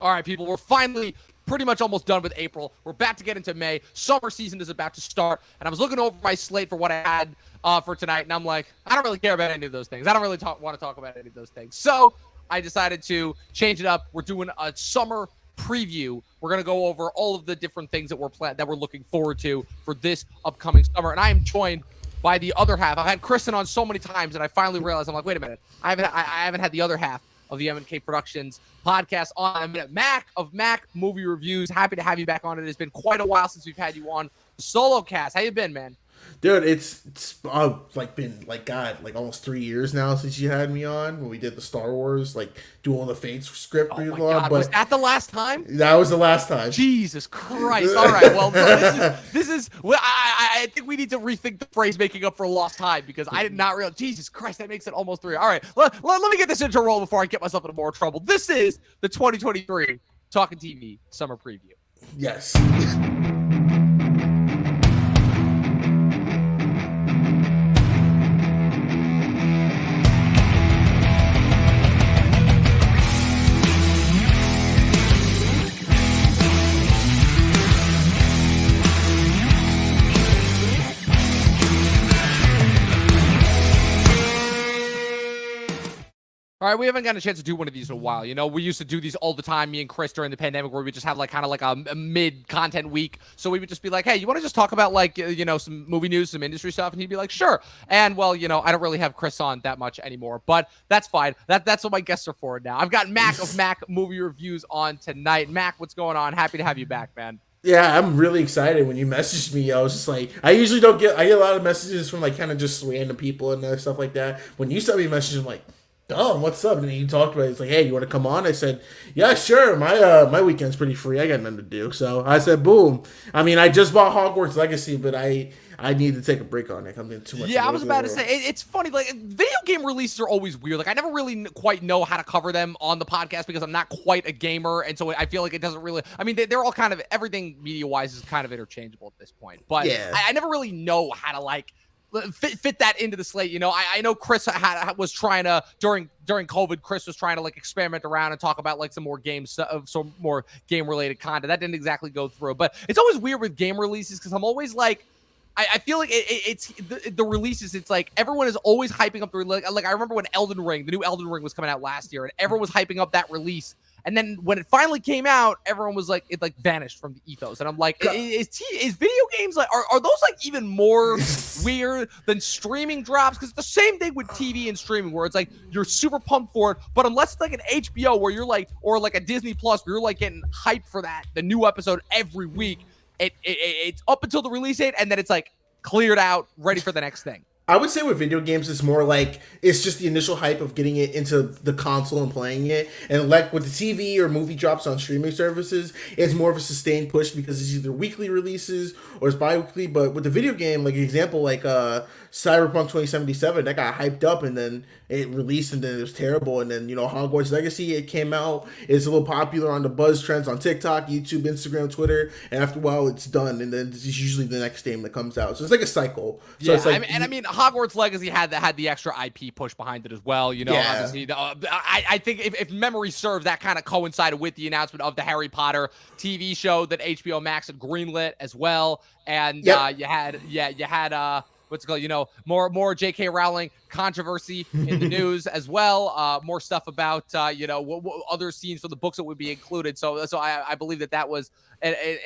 All right, people, we're finally pretty much almost done with April. We're about to get into May. Summer season is about to start, and I was looking over my slate for what I had for tonight, and I'm like, I don't really care about any of those things. I don't really want to talk about any of those things. So I decided to change it up. We're doing a summer preview. We're going to go over all of the different things that we're looking forward to for this upcoming summer, and I am joined by the other half. I've had Kristen on so many times, and I finally realized, I'm like, wait a minute, I haven't had the other half of the M&K Productions podcast on. Mac of Mac Movie Reviews. Happy to have you back on. It has been quite a while since we've had you on the solo cast. How you been, man? Dude, it's been almost 3 years now since you had me on when we did the Star Wars Duel of the Fates script. Oh my God, was that the last time? That was the last time. Jesus Christ! All right, well, this is. Well, I think we need to rethink the phrase "making up for lost time" because I did not realize. Jesus Christ, that makes it almost 3. All right, let me get this intro roll before I get myself into more trouble. This is the 2023 Talking TV Summer Preview. Yes. All right, we haven't gotten a chance to do one of these in a while. You know, we used to do these all the time, me and Chris, during the pandemic, where we just have kind of a mid-content week. So we would just be like, hey, you want to just talk about some movie news, some industry stuff? And he'd be like, sure. And well, I don't really have Chris on that much anymore, but that's fine. That's what my guests are for now. I've got Mac of Mac Movie Reviews on tonight. Mac, what's going on? Happy to have you back, man. Yeah, I'm really excited when you messaged me. I was just like, I get a lot of messages from kind of just random people and stuff like that. When you sent me a message, I'm like, oh, what's up? And then you talked about it. It's like, hey, you want to come on? I said, yeah, sure. My weekend's pretty free. I got nothing to do. So I said, boom. I mean, I just bought Hogwarts Legacy, but I need to take a break on it. I'm in too much. Yeah, I was about to say, it's funny. Video game releases are always weird. I never really quite know how to cover them on the podcast because I'm not quite a gamer. And so I feel like it doesn't really, I mean, they're all kind of, everything media-wise is kind of interchangeable at this point. But yeah. I never really know how to fit that into the slate. I know Chris was trying to during COVID. Chris was trying to experiment around and talk about some more games, some more game related content. That didn't exactly go through. But it's always weird with game releases because I'm always I feel like it's the releases. It's everyone is always hyping up the I remember when the new Elden Ring was coming out last year, and everyone was hyping up that release. And then when it finally came out, everyone was it vanished from the ethos. And I'm like, is video games are those even more weird than streaming drops? Because it's the same thing with TV and streaming, where it's you're super pumped for it, but unless it's an HBO where you're or a Disney Plus where you're getting hyped for the new episode every week, it's up until the release date, and then it's cleared out, ready for the next thing. I would say with video games, it's more it's just the initial hype of getting it into the console and playing it. And with the TV or movie drops on streaming services, it's more of a sustained push because it's either weekly releases or it's bi-weekly. But with the video game, example, Cyberpunk 2077, that got hyped up and then it released and then it was terrible. And then, Hogwarts Legacy, it came out. It's a little popular on the buzz trends on TikTok, YouTube, Instagram, Twitter. And after a while, it's done. And then it's usually the next game that comes out. So it's a cycle. So yeah, I mean, Hogwarts Legacy had the extra IP push behind it as well. Obviously, I think if memory serves, that kind of coincided with the announcement of the Harry Potter TV show that HBO Max had greenlit as well. And you had what's it called? More J.K. Rowling controversy in the news as well. More stuff about what other scenes from the books that would be included. So I believe that was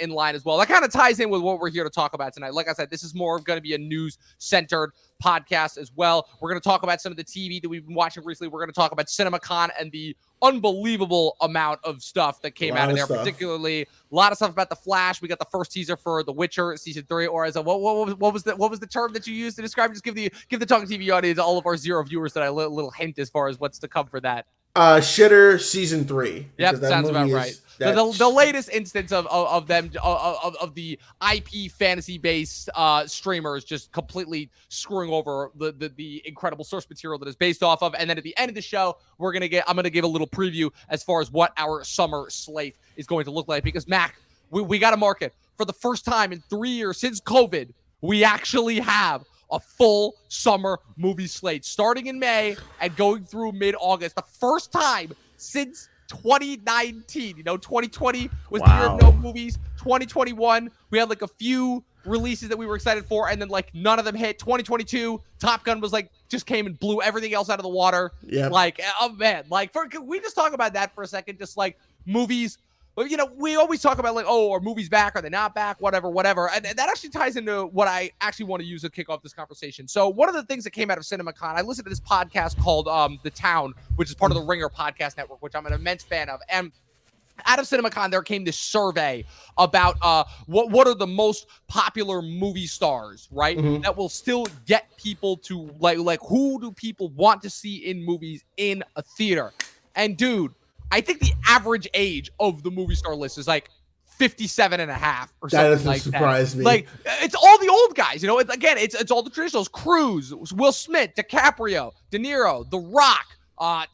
in line as well. That kind of ties in with what we're here to talk about tonight. Like I said, this is more going to be a news-centered podcast as well. We're going to talk about some of the TV that we've been watching recently. We're going to talk about Cinemacon and the unbelievable amount of stuff that came out of there, particularly a lot of stuff about The Flash. We got the first teaser for The Witcher season 3, or as a what was the term that you used to describe? Just give the Talking TV audience, all of our 0 viewers, that a little hint as far as what's to come for that. Shitter season 3. Yep, sounds about right. The latest instance of them of the IP fantasy based streamers just completely screwing over the incredible source material that is based off of. And then at the end of the show, I'm gonna give a little preview as far as what our summer slate is going to look like, because Mac, we got to mark it. For the first time in 3 years since COVID, we actually have a full summer movie slate starting in May and going through mid-August. The first time since 2019. 2020 was the year of no movies. 2021, we had like a few releases that we were excited for, and then like none of them hit. 2022, Top Gun was like just came and blew everything else out of the water. Yeah. Like, oh man, like can we just talk about that for a second? Just like movies. But we always talk about like, oh, are movies back? Are they not back? Whatever. And that actually ties into what I actually want to use to kick off this conversation. So one of the things that came out of Cinemacon, I listened to this podcast called The Town, which is part of the Ringer podcast network, which I'm an immense fan of. And out of Cinemacon, there came this survey about what are the most popular movie stars, right? Mm-hmm. That will still get people to like who do people want to see in movies in a theater? And dude, I think the average age of the movie star list is like 57 and a half or something like that. That doesn't surprise me. Like, it's all the old guys, again, it's all the traditionals. Cruise, Will Smith, DiCaprio, De Niro, The Rock,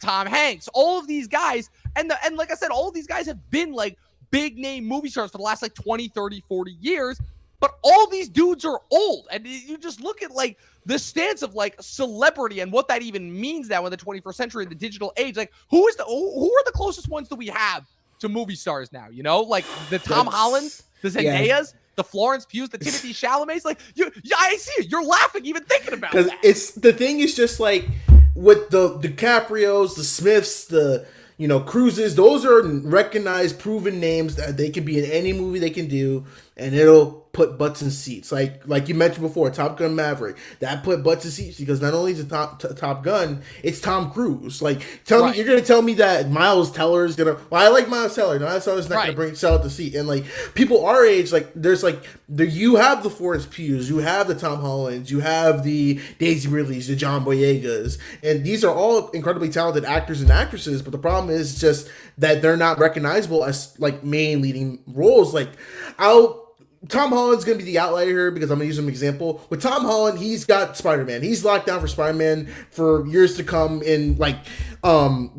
Tom Hanks, all of these guys. And like I said, all of these guys have been like big name movie stars for the last like 20, 30, 40 years. But all these dudes are old. And you just look at like the stance of like celebrity and what that even means now in the 21st century, in the digital age. Like who are the closest ones that we have to movie stars now? Like the Tom Hollands, the Zendayas, the Florence Pughs, the Timothée Chalamets. Like I see it. You're laughing even thinking about it. Because it's the thing is just like with the DiCaprios, the Smiths, the Cruises, those are recognized, proven names that they can be in any movie they can do, and it'll put butts in seats. Like you mentioned before, Top Gun Maverick, that put butts in seats because not only is it Top Gun, it's Tom Cruise. Like, me, you're gonna tell me that Miles Teller is gonna? Well, I like Miles Teller. Miles Teller's not gonna sell out the seat. And like people our age, like there's like you have the Florence Pughs, you have the Tom Hollands, you have the Daisy Ridleys, the John Boyegas, and these are all incredibly talented actors and actresses. But the problem is just that they're not recognizable as like main leading roles. Like Tom Holland's going to be the outlier here because I'm going to use him as an example. With Tom Holland, he's got Spider-Man. He's locked down for Spider-Man for years to come in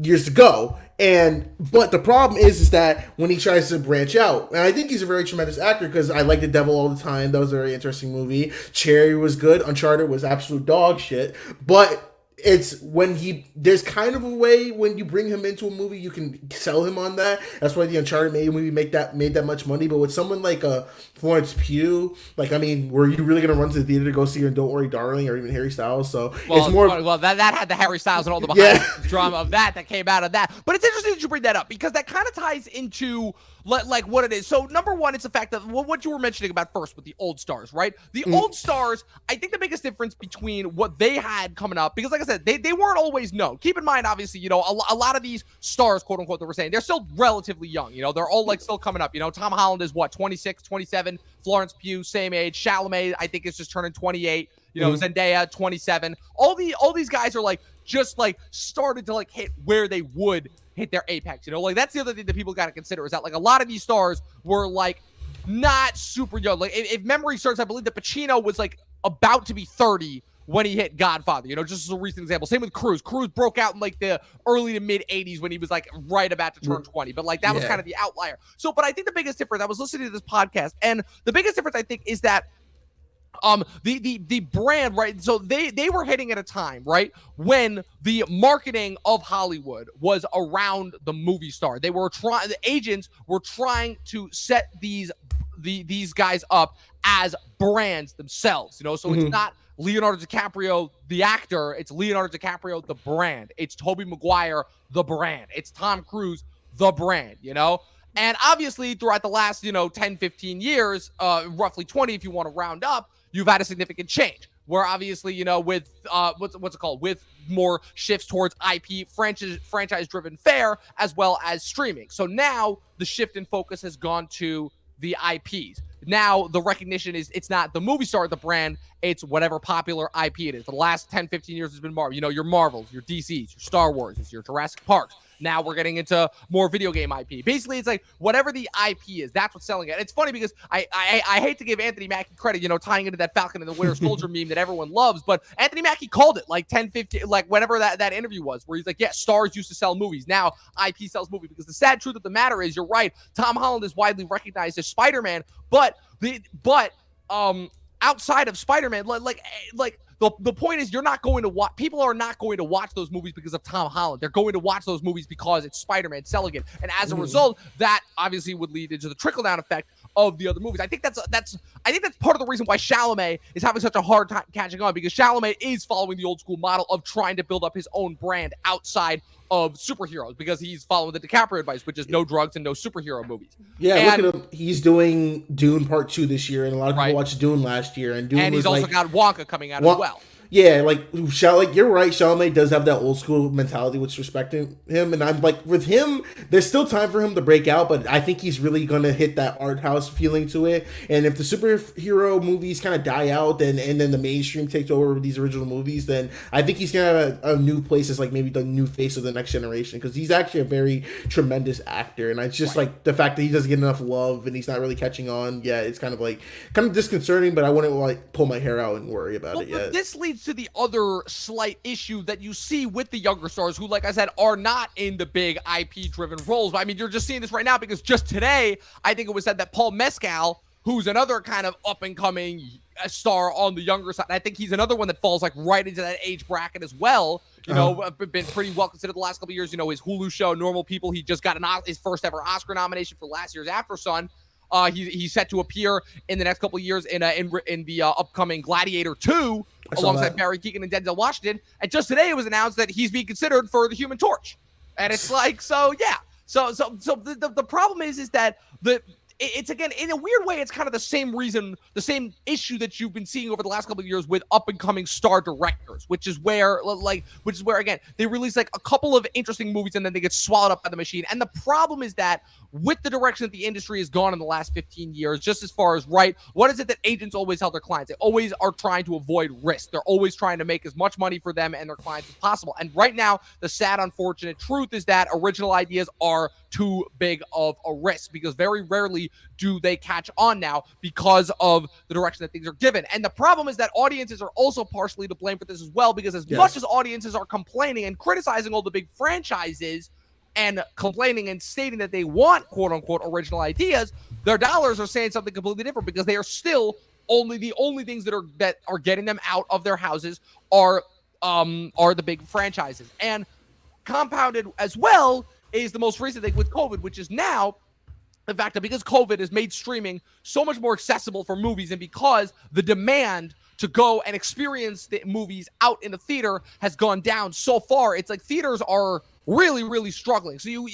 years to go. But the problem is that when he tries to branch out, and I think he's a very tremendous actor because I like The Devil All the Time. That was a very interesting movie. Cherry was good. Uncharted was absolute dog shit. But it's when there's kind of a way when you bring him into a movie, you can sell him on that. That's why the Uncharted movie made that much money. But with someone like Florence Pugh, like, I mean, were you really going to run to the theater to go see her in Don't Worry Darling or even Harry Styles? So it's more. Well, that had the Harry Styles and all the behind drama of that came out of that. But it's interesting that you bring that up because that kind of ties into like what it is. So number one, it's the fact that what you were mentioning about first with the old stars, right? The old stars, I think the biggest difference between what they had coming up, because like I said, they weren't always known. Keep in mind, obviously, a lot of these stars, quote unquote, that we're saying, they're still relatively young. They're all like still coming up. Tom Holland is what, 26, 27, Florence Pugh, same age. Chalamet, I think, is just turning 28. Zendaya, 27. All these guys are like just like started to like hit where they would hit their apex. Like that's the other thing that people got to consider is that like a lot of these stars were like not super young. Like if memory serves, I believe that Pacino was like about to be 30 when he hit Godfather, just as a recent example. Same with Cruise. Cruise broke out in like the early to mid 80s when he was like right about to turn 20. But like that was kind of the outlier. So, but I think the biggest difference, I was listening to this podcast, and the biggest difference I think is that the brand, right? So they were hitting at a time, right, when the marketing of Hollywood was around the movie star. The agents were trying to set these guys up as brands themselves, so it's not Leonardo DiCaprio, the actor, it's Leonardo DiCaprio, the brand. It's Tobey Maguire, the brand. It's Tom Cruise, the brand, And obviously throughout the last, 10, 15 years, roughly 20 if you want to round up, you've had a significant change where obviously, with what's it called? With more shifts towards IP, franchise-driven fare, as well as streaming. So now the shift in focus has gone to the IPs. Now the recognition is it's not the movie star, the brand, it's whatever popular IP it is. For the last 10, 15 years has been Marvel. Your Marvels, your DCs, your Star Wars, it's your Jurassic Parks. Now we're getting into more video game IP. Basically, it's like whatever the IP is, that's what's selling it. It's funny because I hate to give Anthony Mackie credit, tying into that Falcon and the Winter Soldier meme that everyone loves, but Anthony Mackie called it like 10, 15, like whenever that interview was, where he's like, yeah, stars used to sell movies. Now IP sells movies. Because the sad truth of the matter is, you're right, Tom Holland is widely recognized as Spider-Man, but outside of Spider-Man, like the point is, you're not going to watch. People are not going to watch those movies because of Tom Holland. They're going to watch those movies because it's Spider-Man selling it, and as a result, that obviously would lead into the trickle down effect of the other movies. I think that's part of the reason why Chalamet is having such a hard time catching on, because Chalamet is following the old school model of trying to build up his own brand outside of superheroes, because he's following the DiCaprio advice, which is no drugs and no superhero movies. Yeah, and look at him. He's doing Dune Part 2 this year, and a lot of people watched Dune last year. And Dune he's also got Wonka coming out as well. Yeah, like you're right. Chalamet does have that old school mentality, which respecting him, and I'm like, with him, there's still time for him to break out, but I think he's really gonna hit that art house feeling to it. And if the superhero movies kind of die out, and then the mainstream takes over with these original movies, then I think he's gonna have a new place as like maybe the new face of the next generation, because he's actually a very tremendous actor, and it's just like the fact that he doesn't get enough love and he's not really catching on. Yeah, it's kind of disconcerting, but I wouldn't like pull my hair out and worry about it yet. This leads to the other slight issue that you see with the younger stars who, like I said, are not in the big IP driven roles. But I mean, you're just seeing this right now because just today, I think it was said that Paul Mescal, who's another kind of up and coming star on the younger side, I think he's another one that falls like right into that age bracket as well. You know, been pretty well considered the last couple of years. You know, his Hulu show, Normal People, he just got his first ever Oscar nomination for last year's After Sun. He's set to appear in the next couple of years in the upcoming Gladiator 2 alongside Barry Keoghan and Denzel Washington. And just today it was announced that he's being considered for the Human Torch. And it's like, so yeah. So the problem is that it's again, in a weird way, it's kind of the same reason, the same issue that you've been seeing over the last couple of years with up and coming star directors, which is where again, they release like a couple of interesting movies and then they get swallowed up by the machine. And the problem is that with the direction that the industry has gone in the last 15 years, just as far as what is it that agents always tell their clients? They always are trying to avoid risk. They're always trying to make as much money for them and their clients as possible. And right now, the sad, unfortunate truth is that original ideas are too big of a risk, because very rarely do they catch on now because of the direction that things are given. And the problem is that audiences are also partially to blame for this as well, because as much as audiences are complaining and criticizing all the big franchises and complaining and stating that they want quote unquote original ideas, their dollars are saying something completely different, because they are still the only things that are getting them out of their houses are the big franchises. And compounded as well is the most recent thing with COVID, which is now the fact that because COVID has made streaming so much more accessible for movies, and because the demand to go and experience the movies out in the theater has gone down so far, it's like theaters are really, really struggling. So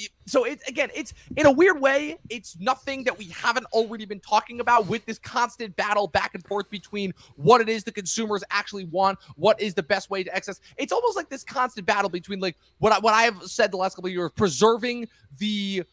it's in a weird way, it's nothing that we haven't already been talking about with this constant battle back and forth between what it is the consumers actually want, what is the best way to access. It's almost like this constant battle between like what I have said the last couple of years, preserving the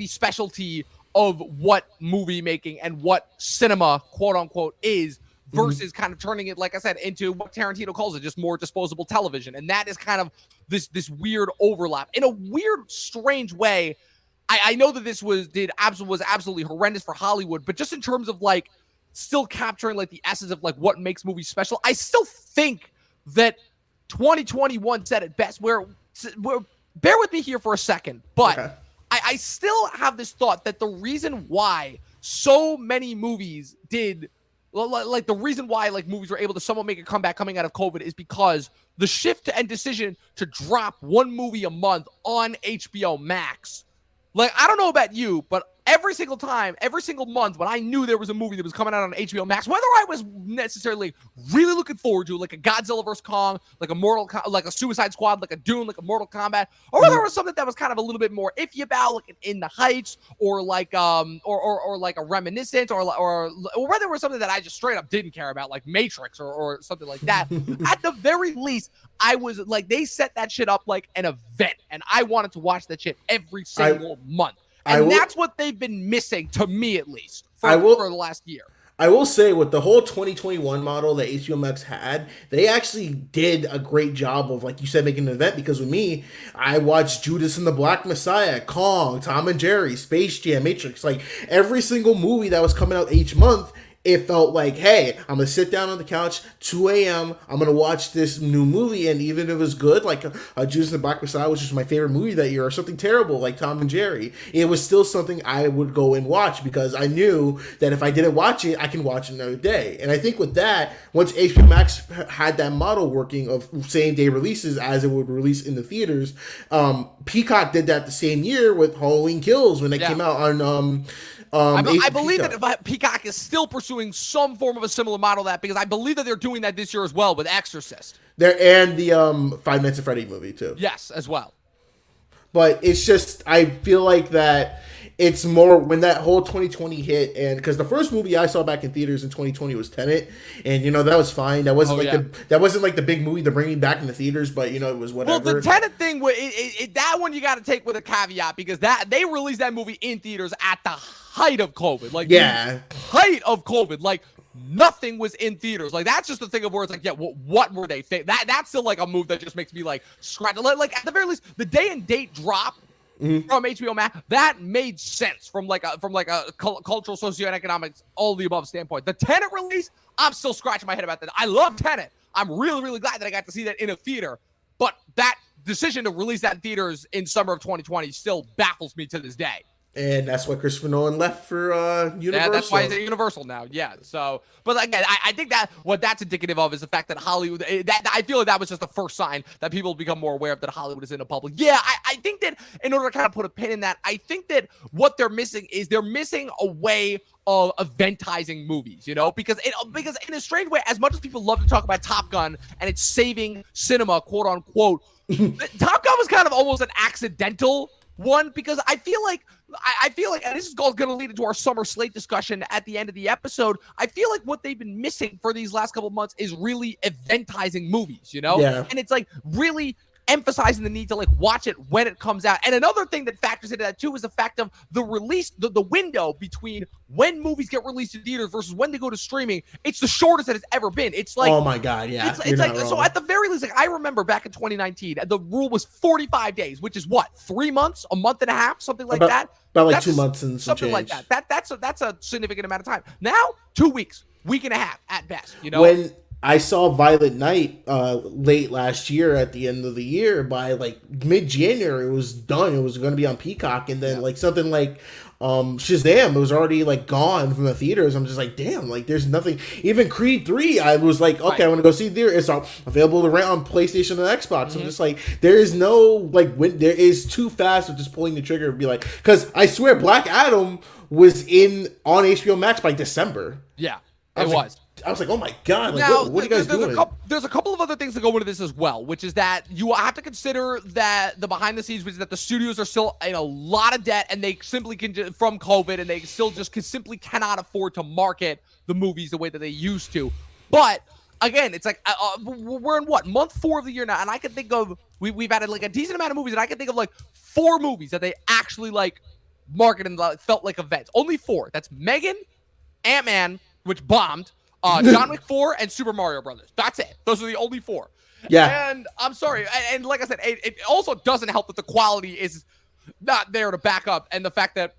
specialty of what movie making and what cinema quote unquote is, versus kind of turning it, like I said, into what Tarantino calls it, just more disposable television. And that is kind of this weird overlap in a weird, strange way. I know that this was absolutely horrendous for Hollywood, but just in terms of like still capturing like the essence of like what makes movies special, I still think that 2021 said it best, where bear with me here for a second, but okay. I still have this thought that the reason why so many movies did, like the reason why like movies were able to somewhat make a comeback coming out of COVID, is because the shift and decision to drop one movie a month on HBO Max. Like, I don't know about you, but every single month when I knew there was a movie that was coming out on HBO Max, whether I was necessarily really looking forward to, like a Godzilla vs. Kong, like a Suicide Squad, like a Dune, like a Mortal Kombat, or whether it was something that was kind of a little bit more iffy about, like an In the Heights, or like or like a Reminiscent, or whether it was something that I just straight up didn't care about, like Matrix or something like that. At the very least, I was like, they set that shit up like an event, and I wanted to watch that shit every single month. And that's what they've been missing, to me at least, for the last year. I will say, with the whole 2021 model that HBO Max had, they actually did a great job of, like you said, making an event. Because with me, I watched Judas and the Black Messiah, Kong, Tom and Jerry, Space Jam, Matrix. Like, every single movie that was coming out each month, it felt like, hey, I'm gonna sit down on the couch, 2 a.m. I'm gonna watch this new movie, and even if it was good, like Judas and the Black Messiah, which was my favorite movie that year, or something terrible like Tom and Jerry, it was still something I would go and watch because I knew that if I didn't watch it, I can watch it another day. And I think with that, once HBO Max had that model working of same day releases as it would release in the theaters, Peacock did that the same year with Halloween Kills when it came out on. I believe that Peacock is still pursuing some form of a similar model to that because I believe that they're doing that this year as well with Exorcist. There and the Five Nights at Freddy movie too. Yes, as well. But it's just I feel like that it's more when that whole 2020 hit, and because the first movie I saw back in theaters in 2020 was Tenet, and that was fine. That wasn't that wasn't like the big movie to bring me back in the theaters, but it was whatever. Well, the Tenet thing, that one you got to take with a caveat because that they released that movie in theaters at the height of COVID, height of COVID, like nothing was in theaters. Like that's just the thing of where it's like, what were they? That's still like a move that just makes me like scratch. Like at the very least, the day and date drop. Mm-hmm. From HBO Max, that made sense from like a cultural, socioeconomics, all the above standpoint. The Tenet release, I'm still scratching my head about that. I love Tenet. I'm really, really glad that I got to see that in a theater. But that decision to release that in theaters in summer of 2020 still baffles me to this day. And that's why Christopher Nolan left for Universal. Yeah, that's why he's at Universal now. Yeah. So, but again, I think that what that's indicative of is the fact that Hollywood. I feel like that was just the first sign that people become more aware of that Hollywood is in the public. Yeah, I think that in order to kind of put a pin in that, I think that what they're missing is they're missing a way of eventizing movies, because in a strange way, as much as people love to talk about Top Gun and it's saving cinema, quote unquote, Top Gun was kind of almost an accidental one because I feel like, and this is going to lead into our summer slate discussion at the end of the episode. I feel like what they've been missing for these last couple of months is really eventizing movies, Yeah. And it's like really emphasizing the need to like watch it when it comes out. And another thing that factors into that too is the fact of the release, the window between when movies get released in theaters versus when they go to streaming. It's the shortest that it's ever been. It's like, oh my God, yeah. It's like, so at the very least, like I remember back in 2019, the rule was 45 days, which is what, 3 months, a month and a half, something like that. About like 2 months and something change. like that. That's a significant amount of time. Now, 2 weeks, week and a half at best, When I saw Violet Night late last year at the end of the year, by like mid-January, it was done. It was going to be on Peacock. And then like something like Shazam, it was already like gone from the theaters. I'm just like, damn, like there's nothing. Even Creed 3, I was like, okay, I want to go see there. It's available to rent on PlayStation and Xbox. Mm-hmm. I'm just like, there is no like when there is too fast of just pulling the trigger and be like, because I swear Black Adam was on HBO Max by December. Yeah, it was. I was like, oh my God, like, now, what are you guys doing? There's a couple of other things that go into this as well, which is that you have to consider that the behind the scenes, which is that the studios are still in a lot of debt and they simply from COVID, and they still just simply cannot afford to market the movies the way that they used to. But again, it's like we're in what, month 4 of the year now, and I can think of we've added like a decent amount of movies, and I can think of like 4 movies that they actually like marketed and felt like events. Only 4. That's Megan, Ant-Man, which bombed. John Wick 4 and Super Mario Brothers. That's it. Those are the only 4. Yeah. And I'm sorry. And like I said, it also doesn't help that the quality is not there to back up. And the fact that,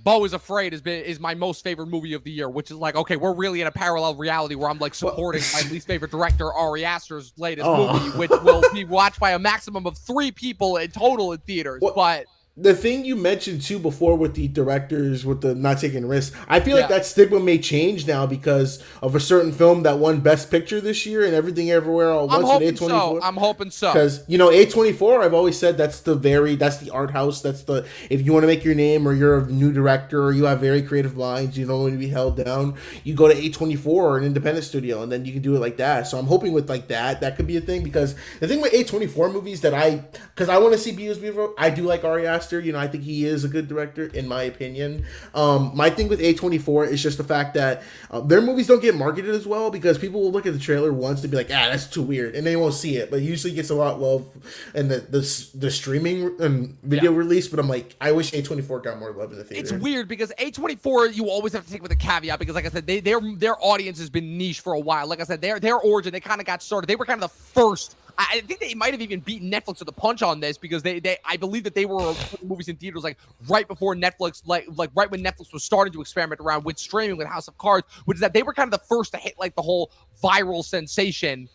Beau is Afraid is my most favorite movie of the year, which is like, okay, we're really in a parallel reality where I'm like supporting my least favorite director, Ari Aster's latest movie, which will be watched by a maximum of 3 people in total in theaters. But the thing you mentioned too before with the directors with the not taking risks, I feel like that stigma may change now because of a certain film that won Best Picture this year and Everything Everywhere All at Once. I'm hoping so. Because A24, I've always said that's the art house. That's the, if you want to make your name or you're a new director or you have very creative minds, you don't want to be held down, you go to A24 or an independent studio and then you can do it like that. So I'm hoping with like that could be a thing, because the thing with A24 movies that I want to see beautiful, I do like Ari Aster. I think he is a good director, in my opinion. My thing with A24 is just the fact that their movies don't get marketed as well, because people will look at the trailer once to be like, that's too weird, and they won't see it. But it usually gets a lot of love in the streaming and video release. But I'm like, I wish A24 got more love in the theater. It's weird because A24, you always have to take with a caveat, because like I said, their audience has been niche for a while. Like I said, their origin, they kind of got started. They were kind of the first I think they might have even beaten Netflix to the punch on this because I believe that they were putting movies in theaters like right before Netflix, like right when Netflix was starting to experiment around with streaming with House of Cards, which is that they were kind of the first to hit like the whole viral sensation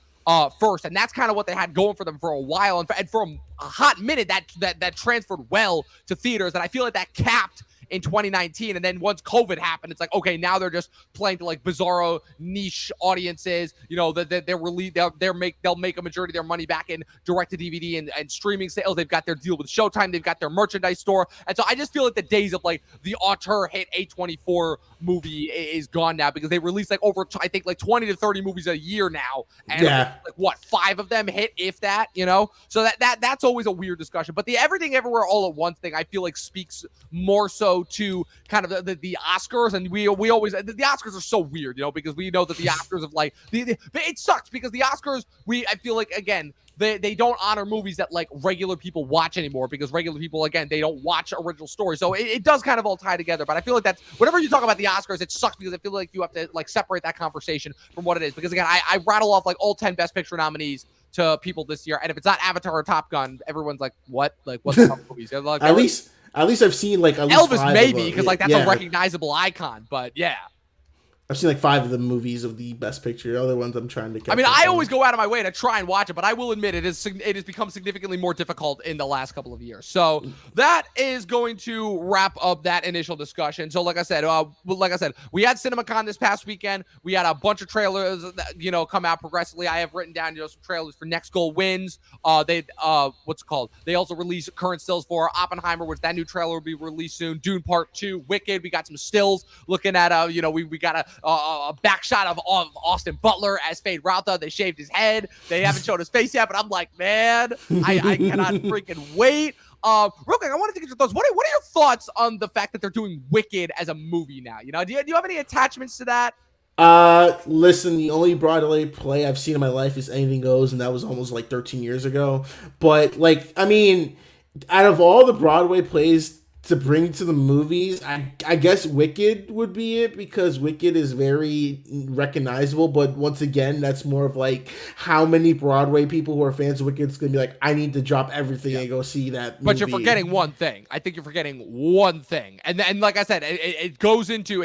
first, and that's kind of what they had going for them for a while, and for a hot minute that transferred well to theaters, and I feel like that capped in 2019, and then once COVID happened, it's like, okay, now they're just playing to like bizarro niche audiences. You know, they'll make a majority of their money back in direct to DVD and streaming sales. They've got their deal with Showtime. They've got their merchandise store, and so I just feel like the days of like the auteur hit A24 movie is gone now because they release like over I think like 20 to 30 movies a year now, and like what 5 of them hit, if that, you know. So that's always a weird discussion. But the Everything Everywhere All at Once thing, I feel like speaks more so to kind of the Oscars, and we always the Oscars are so weird, you know, because we know that the Oscars of like it sucks because the Oscars I feel like again they don't honor movies that like regular people watch anymore because regular people again they don't watch original stories, so it does kind of all tie together. But I feel like that's whenever you talk about the Oscars, it sucks because I feel like you have to like separate that conversation from what it is, because again I rattle off like all 10 Best Picture nominees to people this year, and if it's not Avatar or Top Gun, everyone's like, what, like what the movies? Like, At least I've seen like at least Elvis maybe because like that's a recognizable icon, but yeah. I've seen like 5 of the movies of the Best Picture. The other ones I'm trying to catch. I mean, I always go out of my way to try and watch it, but I will admit it has become significantly more difficult in the last couple of years. So that is going to wrap up that initial discussion. So like I said, we had Cinemacon this past weekend. We had a bunch of trailers that, you know, come out progressively. I have written down, you know, some trailers for Next Goal Wins. They what's it called? They also released current stills for Oppenheimer, which that new trailer will be released soon. Dune Part 2, Wicked. We got some stills looking at you know, we got a back shot of Austin Butler as Fade Rauta. They shaved his head. They haven't shown his face yet, but I'm like, man, I cannot freaking wait. Real quick, I wanted to get your thoughts. What are your thoughts on the fact that they're doing Wicked as a movie now? You know, do you have any attachments to that? Listen, the only Broadway play I've seen in my life is Anything Goes, and that was almost like 13 years ago. But like, I mean, out of all the Broadway plays to bring to the movies, I guess Wicked would be it, because Wicked is very recognizable. But once again, that's more of like how many Broadway people who are fans of Wicked is going to be like, I need to drop everything and go see that movie. But you're forgetting one thing. I think you're forgetting one thing. And like I said, it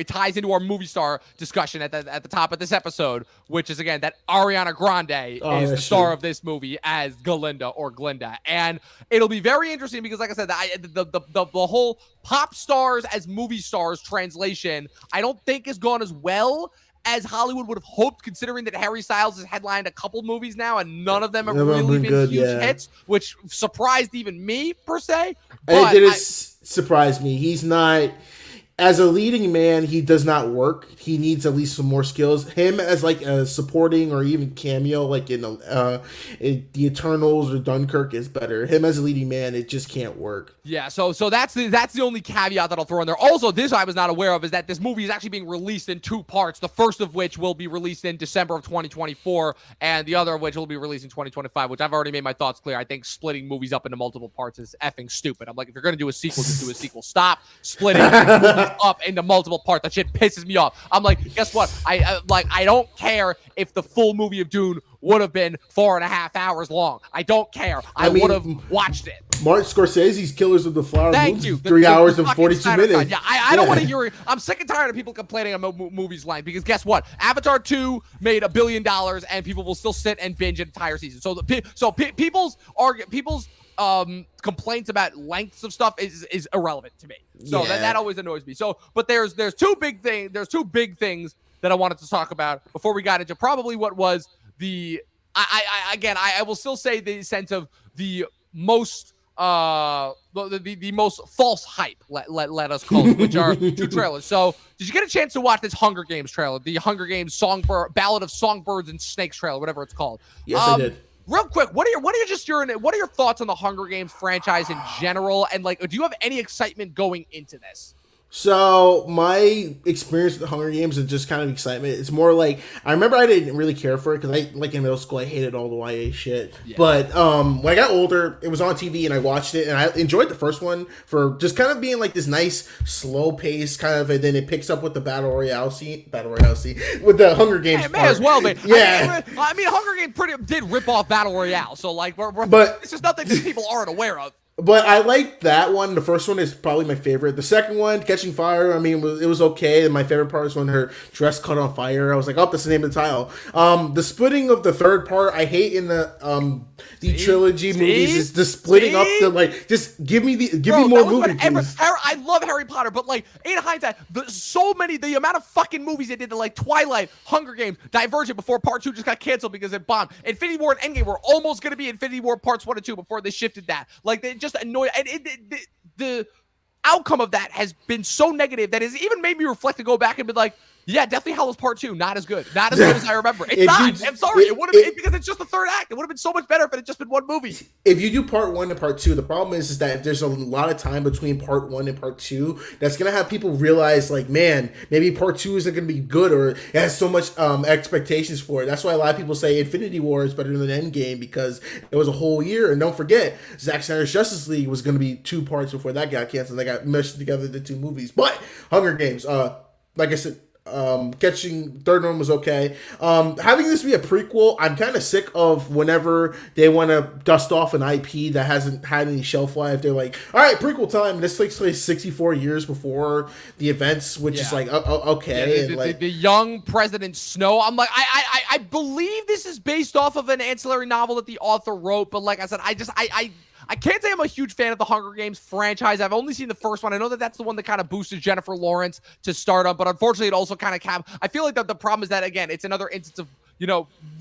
ties into our movie star discussion at the top of this episode, which is again that Ariana Grande is the star of this movie as Glinda. And it'll be very interesting because like I said, the whole pop stars as movie stars translation, I don't think has gone as well as Hollywood would have hoped, considering that Harry Styles has headlined a couple movies now and none of them have really been huge hits, which surprised even me per se. But it did surprise me. He's not, as a leading man, he does not work. He needs at least some more skills. Him as like a supporting or even cameo, like in The Eternals or Dunkirk, is better. Him as a leading man, it just can't work. Yeah, so that's the only caveat that I'll throw in there. Also, this I was not aware of is that this movie is actually being released in 2 parts. The first of which will be released in December of 2024, and the other of which will be released in 2025. Which I've already made my thoughts clear. I think splitting movies up into multiple parts is effing stupid. I'm like, if you're gonna do a sequel, just do a sequel. Stop splitting up into multiple parts. That shit pisses me off. I'm like, guess what? I don't care if the full movie of Dune would have been 4.5 hours long. I don't care. I would have watched it. Martin Scorsese's Killers of the Flower Thank you. 3 hours and 42 minutes. Yeah, I don't want to hear it. I'm sick and tired of people complaining about movies lying, because guess what? Avatar 2 made $1 billion and people will still sit and binge an entire season. So people's complaints about lengths of stuff is irrelevant to me. So that always annoys me. So, but there's two big things that I wanted to talk about before we got into probably what was I will still say the sense of the most the most false hype, let us call it, which are 2 trailers. So did you get a chance to watch this Hunger Games trailer, the Hunger Games Ballad of Songbirds and Snakes trailer, whatever it's called? Yes, I did. Real quick, what are your thoughts on the Hunger Games franchise in general, and like, do you have any excitement going into this? So my experience with the Hunger Games is just kind of excitement. It's more like I remember I didn't really care for it because I like in middle school I hated all the YA shit. Yeah. But when I got older, it was on TV and I watched it and I enjoyed the first one for just kind of being like this nice slow pace kind of, and then it picks up with the battle royale scene with the Hunger Games. Yeah, it may as well be. Yeah. I mean, Hunger Games did rip off battle royale, so like but it's just nothing that people aren't aware of. But I like that one. The first one is probably my favorite. The second one, Catching Fire, I mean, it was okay. And my favorite part is when her dress caught on fire. I was like, oh, that's the name of the title. The splitting of the third part, I hate in the trilogy movies is the splitting up the like. Just give me more movies. I love Harry Potter, but like in hindsight, the amount of fucking movies they did, like Twilight, Hunger Games, Divergent before Part 2 just got canceled because it bombed. Infinity War and Endgame were almost going to be Infinity War Parts 1 and 2 before they shifted that. Like they just annoyed, and the outcome of that has been so negative that it's even made me reflect and go back and be like, yeah, Deathly Hallows Part 2, not as good as I remember. It's not. I'm sorry, it would have been because it's just the third act. It would have been so much better if it had just been one movie. If you do Part 1 and Part 2, the problem is that if there's a lot of time between Part 1 and Part 2, that's gonna have people realize like, man, maybe Part 2 isn't gonna be good, or it has so much expectations for it. That's why a lot of people say Infinity War is better than Endgame because it was a whole year. And don't forget, Zack Snyder's Justice League was gonna be 2 parts before that got canceled. They got meshed together the 2 movies. But Hunger Games, like I said, catching third one was okay. Having this be a prequel, I'm kind of sick of whenever they want to dust off an IP that hasn't had any shelf life. They're like, all right, prequel time. This takes place 64 years before the events, which is like, okay. Yeah, the young President Snow. I'm like, I believe this is based off of an ancillary novel that the author wrote, but like I said, I can't say I'm a huge fan of the Hunger Games franchise. I've only seen the first one. I know that that's the one that kind of boosted Jennifer Lawrence to stardom, but unfortunately it also kind of I feel like the problem is that, again, it's another instance of,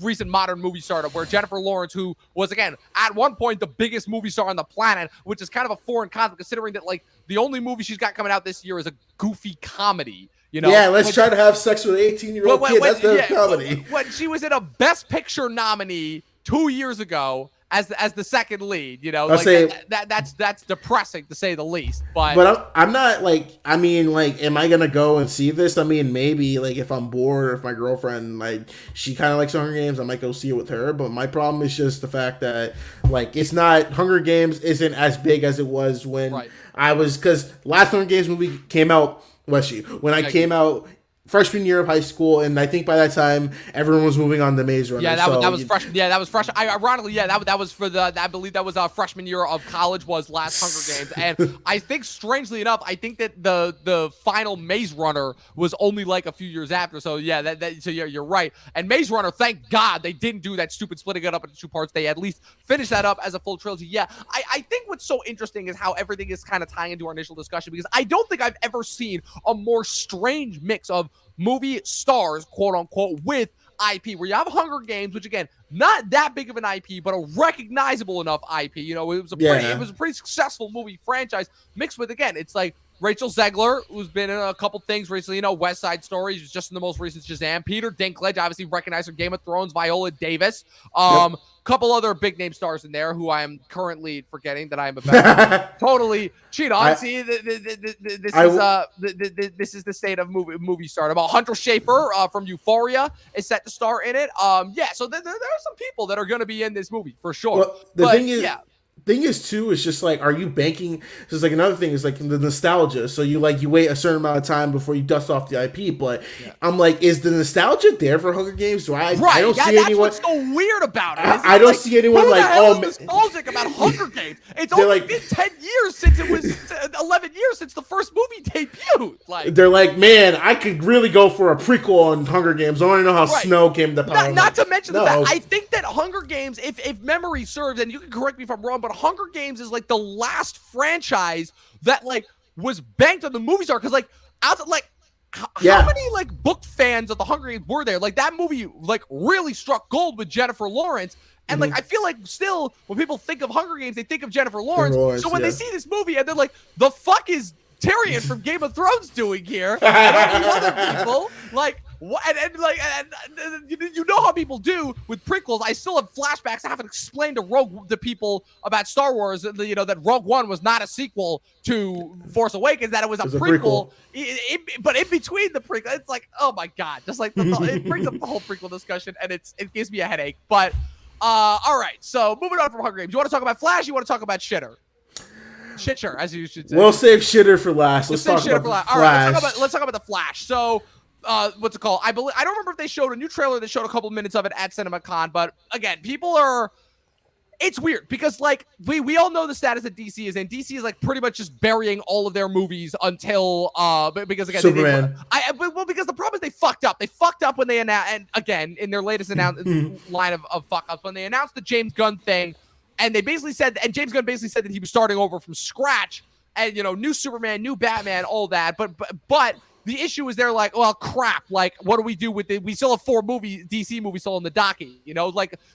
recent modern movie stardom where Jennifer Lawrence, who was, again, at one point the biggest movie star on the planet, which is kind of a foreign concept considering that, like, the only movie she's got coming out this year is a goofy comedy. Yeah, let's try to have sex with an 18-year-old kid. That's the comedy. When she was in a Best Picture nominee 2 years ago as the second lead, that's depressing to say the least. But I'm not like, I mean, like, am I gonna go and see this? I mean, maybe like if I'm bored or if my girlfriend like she kind of likes Hunger Games, I might go see it with her. But my problem is just the fact that like it's not Hunger Games isn't as big as it was when I was, because last Hunger Games movie came out. When I came out freshman year of high school, and I think by that time everyone was moving on to Maze Runner. Yeah, that was freshman. Yeah, that was freshman. Ironically, that was for I believe that was freshman year of college was last Hunger Games, and I think strangely enough, I think that the final Maze Runner was only like a few years after. So yeah, so you're right. And Maze Runner, thank God they didn't do that stupid splitting it up into 2 parts. They at least finished that up as a full trilogy. Yeah, I think what's so interesting is how everything is kind of tying into our initial discussion, because I don't think I've ever seen a more strange mix of movie stars, quote unquote, with IP, where you have Hunger Games, which again, not that big of an IP, but a recognizable enough IP. It was a pretty successful movie franchise mixed with, again, it's like Rachel Zegler, who's been in a couple things recently, West Side Story, just in the most recent Shazam. Peter Dinklage, obviously recognized from Game of Thrones. Viola Davis. Couple other big name stars in there who I am currently forgetting that I am about to totally cheat on. This is the state of movie stardom. Hunter Schafer from Euphoria is set to star in it. So there are some people that are going to be in this movie for sure. Well, the thing is too is just like, are you banking? Because like another thing is like the nostalgia. So you wait a certain amount of time before you dust off the IP. But I'm like, is the nostalgia there for Hunger Games? I don't see anyone. That's what's so weird about it. I don't see anyone like, nostalgic about Hunger Games. It's only been 10 years since it was 11 years since the first movie debuted. They're like, man, I could really go for a prequel on Hunger Games. I want to know how Snow came to power. Not to mention the fact, I think that Hunger Games, if memory serves, and you can correct me if I'm wrong, but Hunger Games is like the last franchise that like was banked on the movie star, because how many like book fans of the Hunger Games were there? Like that movie like really struck gold with Jennifer Lawrence. And like I feel like still when people think of Hunger Games, they think of Jennifer Lawrence. So when they see this movie and they're like, the fuck is Tyrion from Game of Thrones doing here? And all these other people, like, You know how people do with prequels. I still have flashbacks. I haven't explained to people about Star Wars. That Rogue One was not a sequel to Force Awakens. That it was a prequel. But in between the prequel, it's like, oh my god, just like it brings up the whole prequel discussion, and it gives me a headache. But all right, so moving on from Hunger Games, you want to talk about Flash? You want to talk about shitter? Shitter, as you should say. We'll save shitter for last. Let's talk about Flash. All right, let's talk about the Flash. So, what's it called? I don't remember if they showed a new trailer. They showed a couple minutes of it at Cinemacon, but again, it's weird because like we all know the status that DC is in. DC is like pretty much just burying all of their movies until because again Superman. Because the problem is they fucked up. They fucked up when they announced, and again in their latest line of fuck ups when they announced the James Gunn thing. And they basically said, and James Gunn basically said that he was starting over from scratch, and new Superman, new Batman, all that. But the issue is they're like, well, crap. Like, what do we do with it? We still have 4 DC movies still in the docket.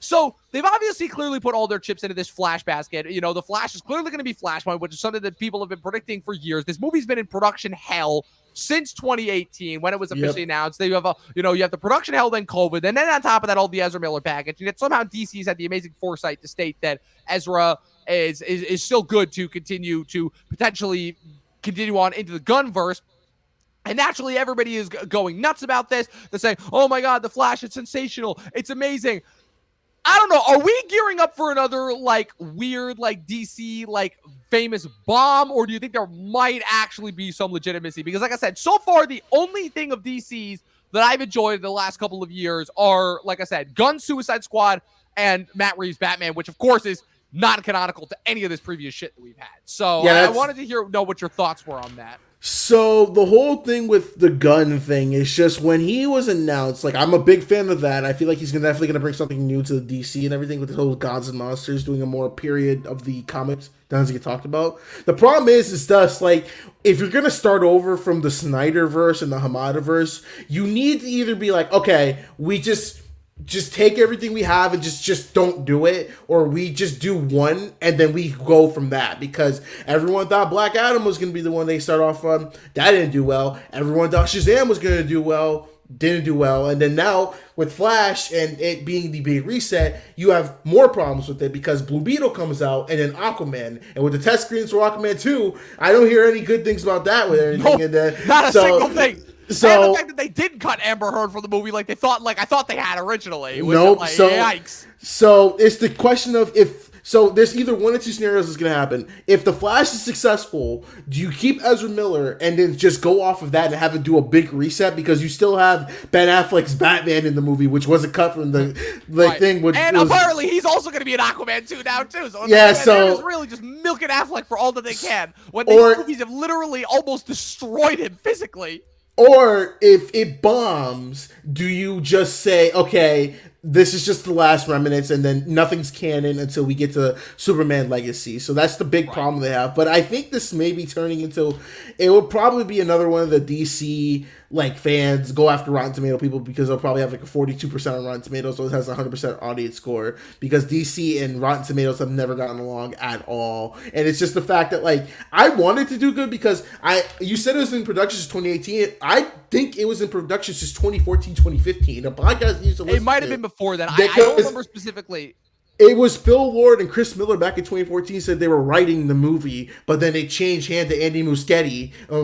So they've obviously clearly put all their chips into this Flash basket. The Flash is clearly going to be Flashpoint, which is something that people have been predicting for years. This movie's been in production hell since 2018 when it was officially announced. You have you have the production hell, then COVID, and then on top of that, all the Ezra Miller package. And yet somehow DC's had the amazing foresight to state that Ezra is still good to continue to potentially continue on into the Gunverse. And naturally, everybody is going nuts about this. They're saying, oh my God, the Flash, it's sensational. It's amazing. I don't know. Are we gearing up for another weird DC famous bomb, or do you think there might actually be some legitimacy? Because like I said, so far the only thing of DC's that I've enjoyed in the last couple of years are, like I said, Gunn Suicide Squad and Matt Reeves Batman, which of course is not canonical to any of this previous shit that we've had. So I wanted to know what your thoughts were on that. So the whole thing with the Gunn thing is just when he was announced, I'm a big fan of that. I feel like he's definitely going to bring something new to the DC and everything with the whole Gods and Monsters, doing a more period of the comics that doesn't get talked about. The problem is thus, if you're going to start over from the Snyderverse and the Hamadaverse, you need to either be like, okay, we just take everything we have and just don't do it, or we just do one and then we go from that, because everyone thought Black Adam was going to be the one they start off from. That didn't do well. Everyone thought Shazam was going to do well. Didn't do well. And then now with Flash and it being the big reset, you have more problems with it because Blue Beetle comes out and then Aquaman. And with the test screens for Aquaman 2, I don't hear any good things about that with anything. No, and then, not a single thing. So and the fact that they didn't cut Amber Heard from the movie like they thought, I thought they had originally. Nope. Yikes. So it's the question of so there's either one or two scenarios that's going to happen. If the Flash is successful, do you keep Ezra Miller and then just go off of that and have it do a big reset, because you still have Ben Affleck's Batman in the movie, which wasn't cut from the thing. And apparently he's also going to be in Aquaman 2 now too. So they're just really just milking Affleck for all that they can when these movies have literally almost destroyed him physically. Or if it bombs, do you just say, okay, this is just the last remnants and then nothing's canon until we get to Superman Legacy? So that's the big problem they have. But I think this may be turning into, it will probably be another one of the DC fans go after Rotten Tomato people, because they'll probably have a 42% on Rotten Tomatoes, so it has a 100% audience score, because DC and Rotten Tomatoes have never gotten along at all. And it's just the fact that I wanted to do good because you said it was in production since 2018. I think it was in production since 2014, 2015. The podcast used to listen. It might have been before that. I don't remember specifically. It was Phil Lord and Chris Miller back in 2014 said they were writing the movie, but then they changed hand to Andy Muschietti. Oh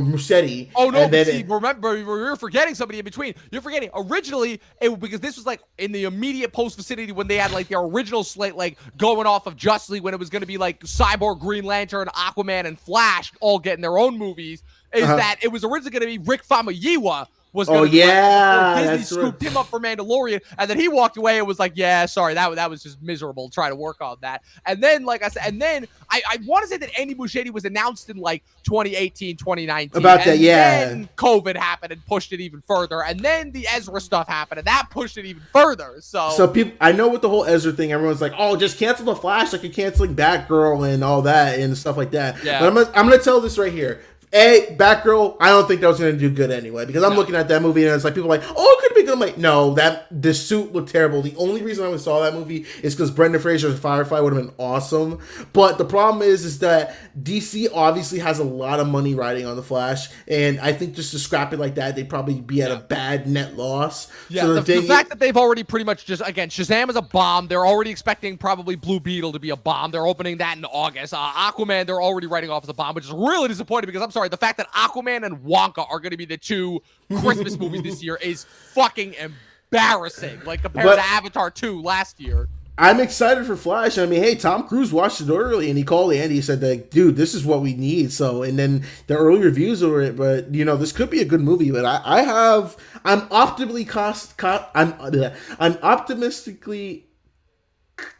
no! Remember, you're forgetting somebody in between. You're forgetting originally because this was in the immediate post vicinity when they had their original slate going off of Justice League, when it was going to be Cyborg, Green Lantern, Aquaman, and Flash all getting their own movies. That it was originally going to be Rick Famuyiwa was going to Disney scooped him up for Mandalorian, and then he walked away and was like, yeah, sorry, that was just miserable, try to work on that. And then, like I said, I want to say that Andy Muschietti was announced in 2018, 2019. About that, yeah. Then COVID happened and pushed it even further, and then the Ezra stuff happened, and that pushed it even further. So people, I know with the whole Ezra thing, everyone's like, oh, just cancel the Flash like you're canceling Batgirl and all that and stuff like that. Yeah. But I'm gonna tell this right here. Batgirl, I don't think that was going to do good anyway, because I'm looking at that movie and it's people are like, oh, it could be good. I'm like, no, the suit looked terrible. The only reason I went saw that movie is because Brendan Fraser's Firefly would have been awesome. But the problem is that DC obviously has a lot of money riding on the Flash, and I think just to scrap it like that, they'd probably be at a bad net loss. Yeah, so the fact that they've already pretty much just, again, Shazam is a bomb. They're already expecting probably Blue Beetle to be a bomb. They're opening that in August. Aquaman, they're already writing off as a bomb, which is really disappointing because I'm sorry, the fact that Aquaman and Wonka are going to be the two Christmas movies this year is fucking embarrassing. Like compared to Avatar 2 last year. I'm excited for Flash. I mean, hey, Tom Cruise watched it early, and he called Andy. He said, like, dude, this is what we need. So, and then the early reviews over it, but this could be a good movie. But I'm optimistically.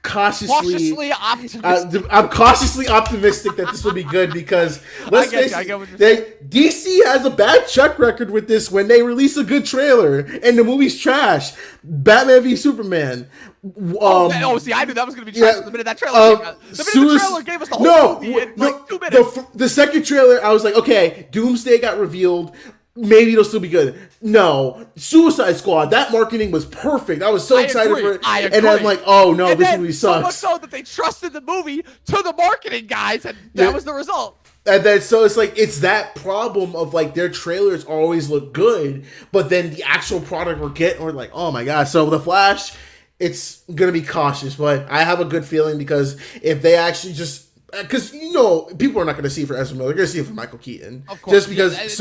Cautiously optimistic. I'm cautiously optimistic that this will be good because let's face it, DC has a bad track record with this when they release a good trailer and the movie's trash. Batman v Superman. See, I knew that was going to be trash the minute that trailer came out. The minute the trailer gave us the whole movie in like 2 minutes. The second trailer, I was like, okay, Doomsday got revealed. Maybe it'll still be good. No, Suicide Squad. That marketing was perfect. I was so excited for it, and I'm like, oh no, this movie sucks. So much so that they trusted the movie to the marketing guys, and that was the result. And then so it's that problem of like their trailers always look good, but then the actual product we're like, oh my god. So the Flash, it's gonna be cautious, but I have a good feeling because if they actually just. Because people are not going to see it for Ezra Miller; they're going to see it for Michael Keaton. Of course, just because that's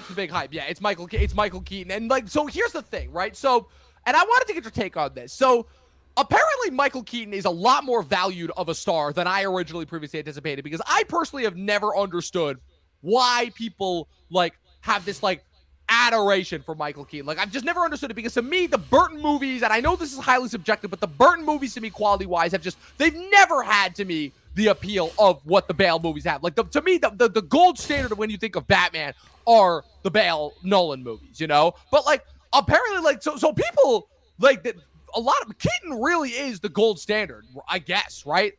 the big hype. Yeah, it's Michael Keaton, and like so. Here's the thing, right? So, and I wanted to get your take on this. So, apparently, Michael Keaton is a lot more valued of a star than I originally previously anticipated. Because I personally have never understood why people like have this like adoration for Michael Keaton. Like I've just never understood it because to me, the Burton movies, and I know this is highly subjective, but the Burton movies to me, quality-wise, they've never had to me the appeal of what the Bale movies have. Like to me, the gold standard of when you think of Batman are the Bale Nolan movies, But like apparently, like so people like that. A lot of Keaton really is the gold standard, I guess, right?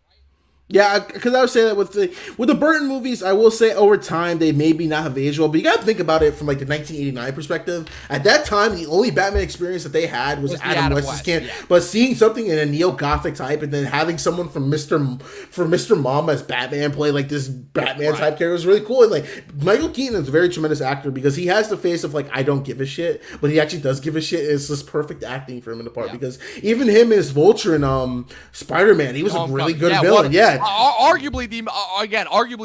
Yeah, because I would say that with the Burton movies, I will say over time they maybe not have aged well, but you got to think about it from like the 1989 perspective. At that time, the only Batman experience that they had was Adam West's camp. Yeah. But seeing something in a neo-Gothic type and then having someone from Mr. Mom as Batman play like this Batman type character was really cool. And like Michael Keaton is a very tremendous actor because he has the face of like I don't give a shit, but he actually does give a shit. It's just perfect acting for him in the part because even him as Vulture in Spider-Man, he was a really good villain. Arguably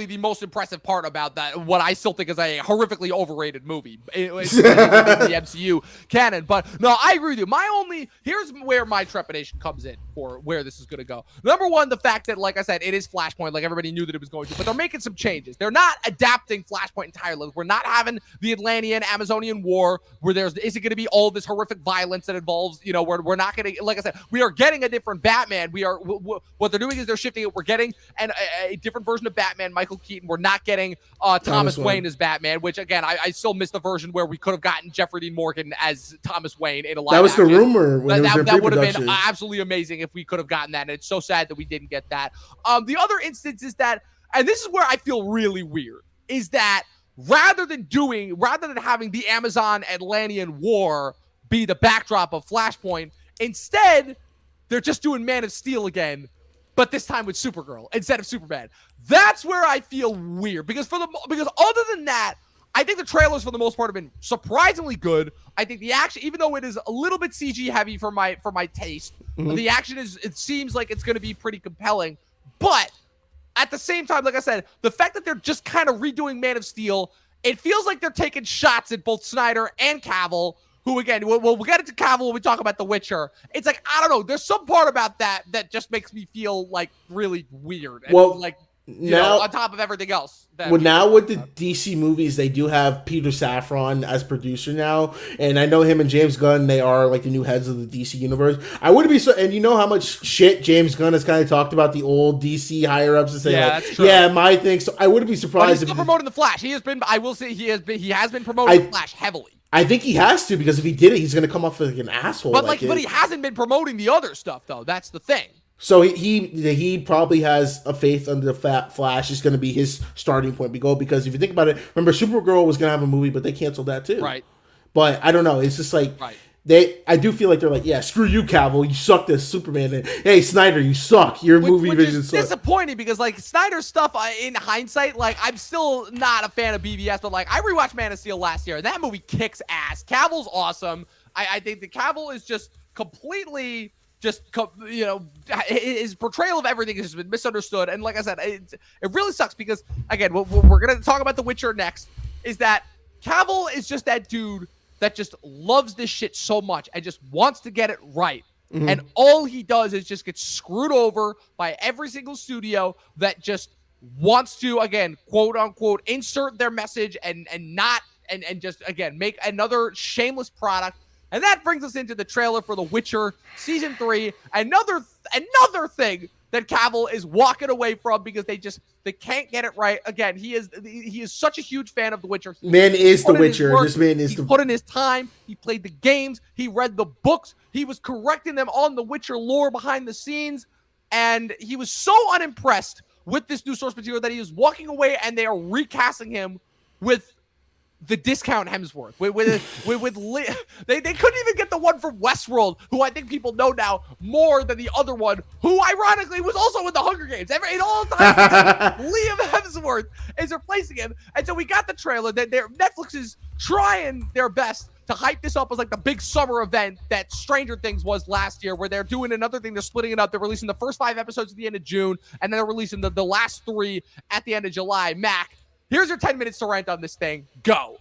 the most impressive part about that, what I still think is a horrifically overrated movie in the MCU canon. But no, I agree with you. Here's where my trepidation comes in for where this is going to go. Number one, the fact that, like I said, it is Flashpoint, like everybody knew that it was going to, but they're making some changes. They're not adapting Flashpoint entirely. We're not having the Atlantean Amazonian War where is it going to be all this horrific violence that involves, we're not going to, like I said, we are getting a different Batman. What they're doing is they're shifting it. We're getting a different version of Batman, Michael Keaton. We're not getting Thomas Wayne as Batman, which again, I still miss the version where we could have gotten Jeffrey Dean Morgan as Thomas Wayne in a live action. That was the rumor when that would have been absolutely amazing if we could have gotten that, and it's so sad that we didn't get that. The other instance is that, and this is where I feel really weird, is that rather than having the Amazon Atlantean War be the backdrop of Flashpoint, instead they're just doing Man of Steel again, but this time with Supergirl instead of Superman. That's where I feel weird because other than that, I think the trailers for the most part have been surprisingly good. I think the action, even though it is a little bit CG heavy for my taste, the action it seems like it's going to be pretty compelling. But at the same time, like I said, the fact that they're just kind of redoing Man of Steel, it feels like they're taking shots at both Snyder and Cavill, who, again, we'll get into Cavill when we talk about The Witcher. It's like, I don't know. There's some part about that just makes me feel, like, really weird. And, like, now, on top of everything else. Now with the DC movies, they do have Peter Safran as producer now. And I know him and James Gunn, they are, like, the new heads of the DC universe. I wouldn't be so... And you know how much shit James Gunn has kind of talked about the old DC higher-ups and say, that's true. Yeah, my thing. So I wouldn't be surprised but he's still promoting The Flash. He has been... I will say he has been promoting The Flash heavily. I think he has to, because if he did it, he's going to come off like an asshole. But he hasn't been promoting the other stuff, though. That's the thing. So he probably has a faith under the Flash is going to be his starting point because if you think about it, remember Supergirl was going to have a movie, but they canceled that too. Right. But I don't know. It's just like I do feel like they're like, yeah, screw you, Cavill, you sucked as Superman, and hey, Snyder, you suck, your movie which vision is sucks. disappointing because like Snyder's stuff in hindsight, like I'm still not a fan of BVS, but like I rewatched Man of Steel last year and that movie kicks ass. Cavill's awesome. I think the Cavill is just completely his portrayal of everything has just been misunderstood. And like I said, it really sucks because again, what we're going to talk about The Witcher next is that Cavill is just that dude that just loves this shit so much and just wants to get it right. Mm-hmm. And all he does is just get screwed over by every single studio that just wants to, again, quote unquote, insert their message and just, again, make another shameless product. And that brings us into the trailer for The Witcher Season 3. Another thing that Cavill is walking away from because they can't get it right. Again, he is such a huge fan of The Witcher. Man is The Witcher. This man is he put in his time. He played the games. He read the books. He was correcting them on The Witcher lore behind the scenes. And he was so unimpressed with this new source material that he was walking away and they are recasting him with the discount Hemsworth. They couldn't even get the one from Westworld, who I think people know now more than the other one, who ironically was also in the Hunger Games. In all time, Liam Hemsworth is replacing him. And so we got the trailer. Netflix is trying their best to hype this up as like the big summer event that Stranger Things was last year, where they're doing another thing. They're splitting it up. They're releasing the first 5 episodes at the end of June, and then they're releasing the last 3 at the end of July. Mac, here's your 10 minutes to rant on this thing. Go.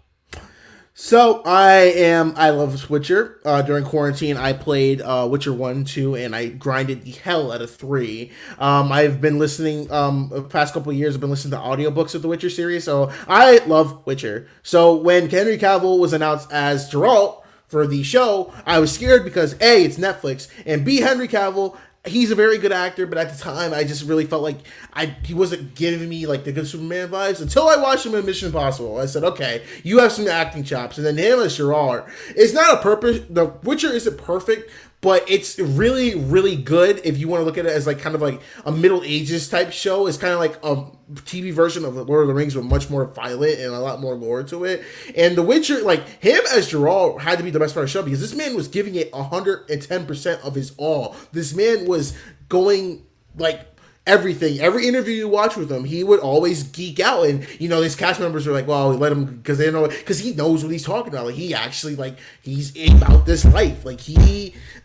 So I love Witcher. During quarantine, I played Witcher 1, 2, and I grinded the hell out of 3. I've been listening, the past couple of years, I've been listening to audiobooks of the Witcher series, so I love Witcher. So when Henry Cavill was announced as Geralt for the show, I was scared because A, it's Netflix, and B, Henry Cavill, he's a very good actor, but at the time, I just really felt like he wasn't giving me like the good Superman vibes until I watched him in Mission Impossible. I said, okay, you have some acting chops. And then him as Geralt, it's not a purpose. The Witcher isn't perfect, but it's really, really good if you want to look at it as like kind of like a Middle Ages type show. It's kind of like a TV version of the Lord of the Rings with much more violent and a lot more lore to it. And The Witcher, like him as Geralt had to be the best part of the show because this man was giving it 110% of his all. This man was going like everything. Every interview you watch with him, he would always geek out. And, you know, his cast members are like, well, we let him because they know, because he knows what he's talking about. Like, he actually, like, he's about this life. Like,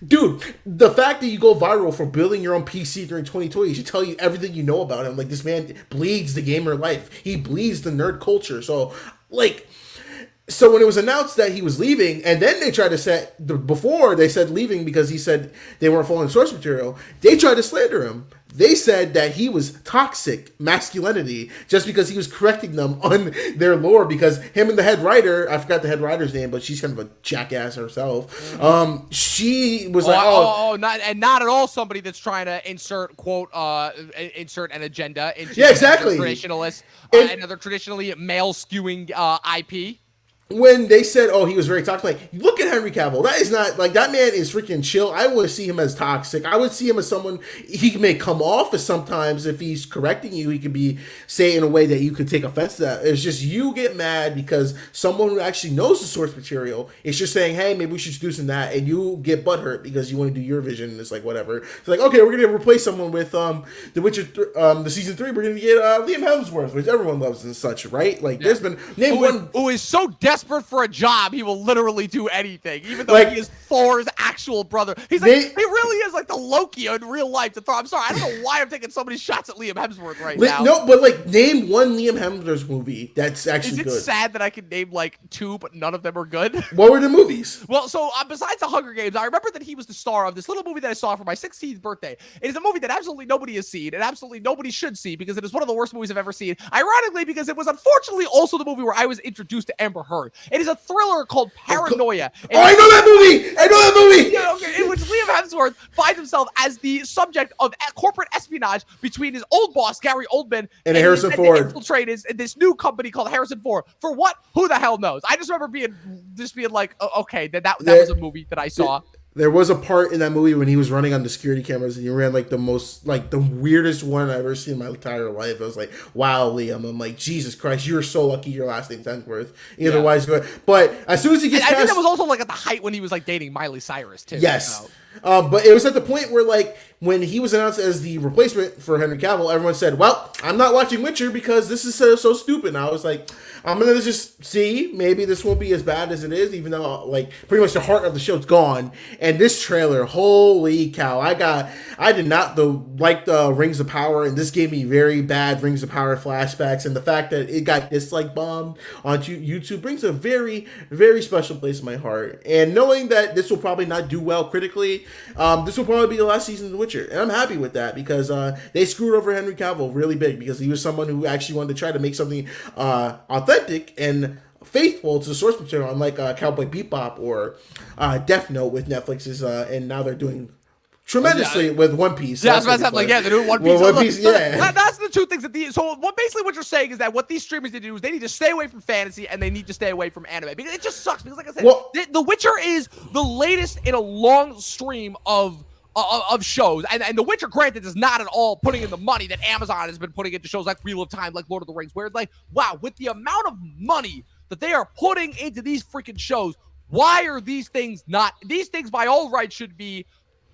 dude, the fact that you go viral for building your own PC during 2020 should tell you everything you know about him. Like, this man bleeds the gamer life. He bleeds the nerd culture. So, like, so when it was announced that he was leaving, and then they tried to before they said leaving because he said they weren't following source material, they tried to slander him. They said that he was toxic masculinity just because he was correcting them on their lore because him and the head writer, I forgot the head writer's name, but she's kind of a jackass herself. She was not at all somebody that's trying to insert an agenda into exactly another traditionally male skewing IP. When they said, oh, he was very toxic, like, look at Henry Cavill. That is not, like, that man is freaking chill. I would see him as toxic. I would see him as someone, he may come off as sometimes, if he's correcting you, he could be saying in a way that you could take offense to that. It's just you get mad because someone who actually knows the source material is just saying, hey, maybe we should do some that, and you get butthurt because you want to do your vision, and it's like, whatever. It's like, okay, we're going to replace someone with The Witcher, the season 3, we're going to get Liam Hemsworth, which everyone loves and such, right? Like, there's been, who is so desperate for a job, he will literally do anything, even though he is Thor's actual brother. He's like, he really is like the Loki in real life to Thor. I'm sorry, I don't know why I'm taking so many shots at Liam Hemsworth right now. No, but like, name one Liam Hemsworth movie that's actually good. Is it sad that I can name like 2, but none of them are good? What were the movies? Well, so besides the Hunger Games, I remember that he was the star of this little movie that I saw for my 16th birthday. It is a movie that absolutely nobody has seen, and absolutely nobody should see because it is one of the worst movies I've ever seen. Ironically, because it was unfortunately also the movie where I was introduced to Amber Heard. It is a thriller called Paranoia. I know that movie! In which Liam Hemsworth finds himself as the subject of corporate espionage between his old boss, Gary Oldman, and Harrison Ford. Infiltrate this new company called Harrison Ford. For what? Who the hell knows? I just remember being like, okay, that was a movie that I saw. There was a part in that movie when he was running on the security cameras and he ran like the weirdest one I've ever seen in my entire life. I was like, wow, Liam. I'm like, Jesus Christ, you're so lucky your last name's Dunkworth. Otherwise, but as soon as he gets I think that was also like at the height when he was like dating Miley Cyrus too. Yes. So. But it was at the point where, like, when he was announced as the replacement for Henry Cavill, everyone said, well, I'm not watching Witcher because this is so stupid. And I was like, I'm going to just see. Maybe this won't be as bad as it is, even though, like, pretty much the heart of the show's gone. And this trailer, holy cow. I did not like the Rings of Power, and this gave me very bad Rings of Power flashbacks. And the fact that it got dislike bombed on YouTube brings a very, very special place in my heart. And knowing that this will probably not do well critically, this will probably be the last season of The Witcher, and I'm happy with that because they screwed over Henry Cavill really big because he was someone who actually wanted to try to make something authentic and faithful to the source material, unlike Cowboy Bebop or Death Note with Netflix's, and now they're doing tremendously with One Piece. So yeah, they're doing One Piece. Well, One Piece, yeah. That's the two things basically what you're saying is that what these streamers need to do is they need to stay away from fantasy and they need to stay away from anime because it just sucks. Because like I said, The Witcher is the latest in a long stream of shows, and The Witcher, granted, is not at all putting in the money that Amazon has been putting into shows like Wheel of Time, like Lord of the Rings, where it's like, wow, with the amount of money that they are putting into these freaking shows, why are these things not? These things, by all rights, should be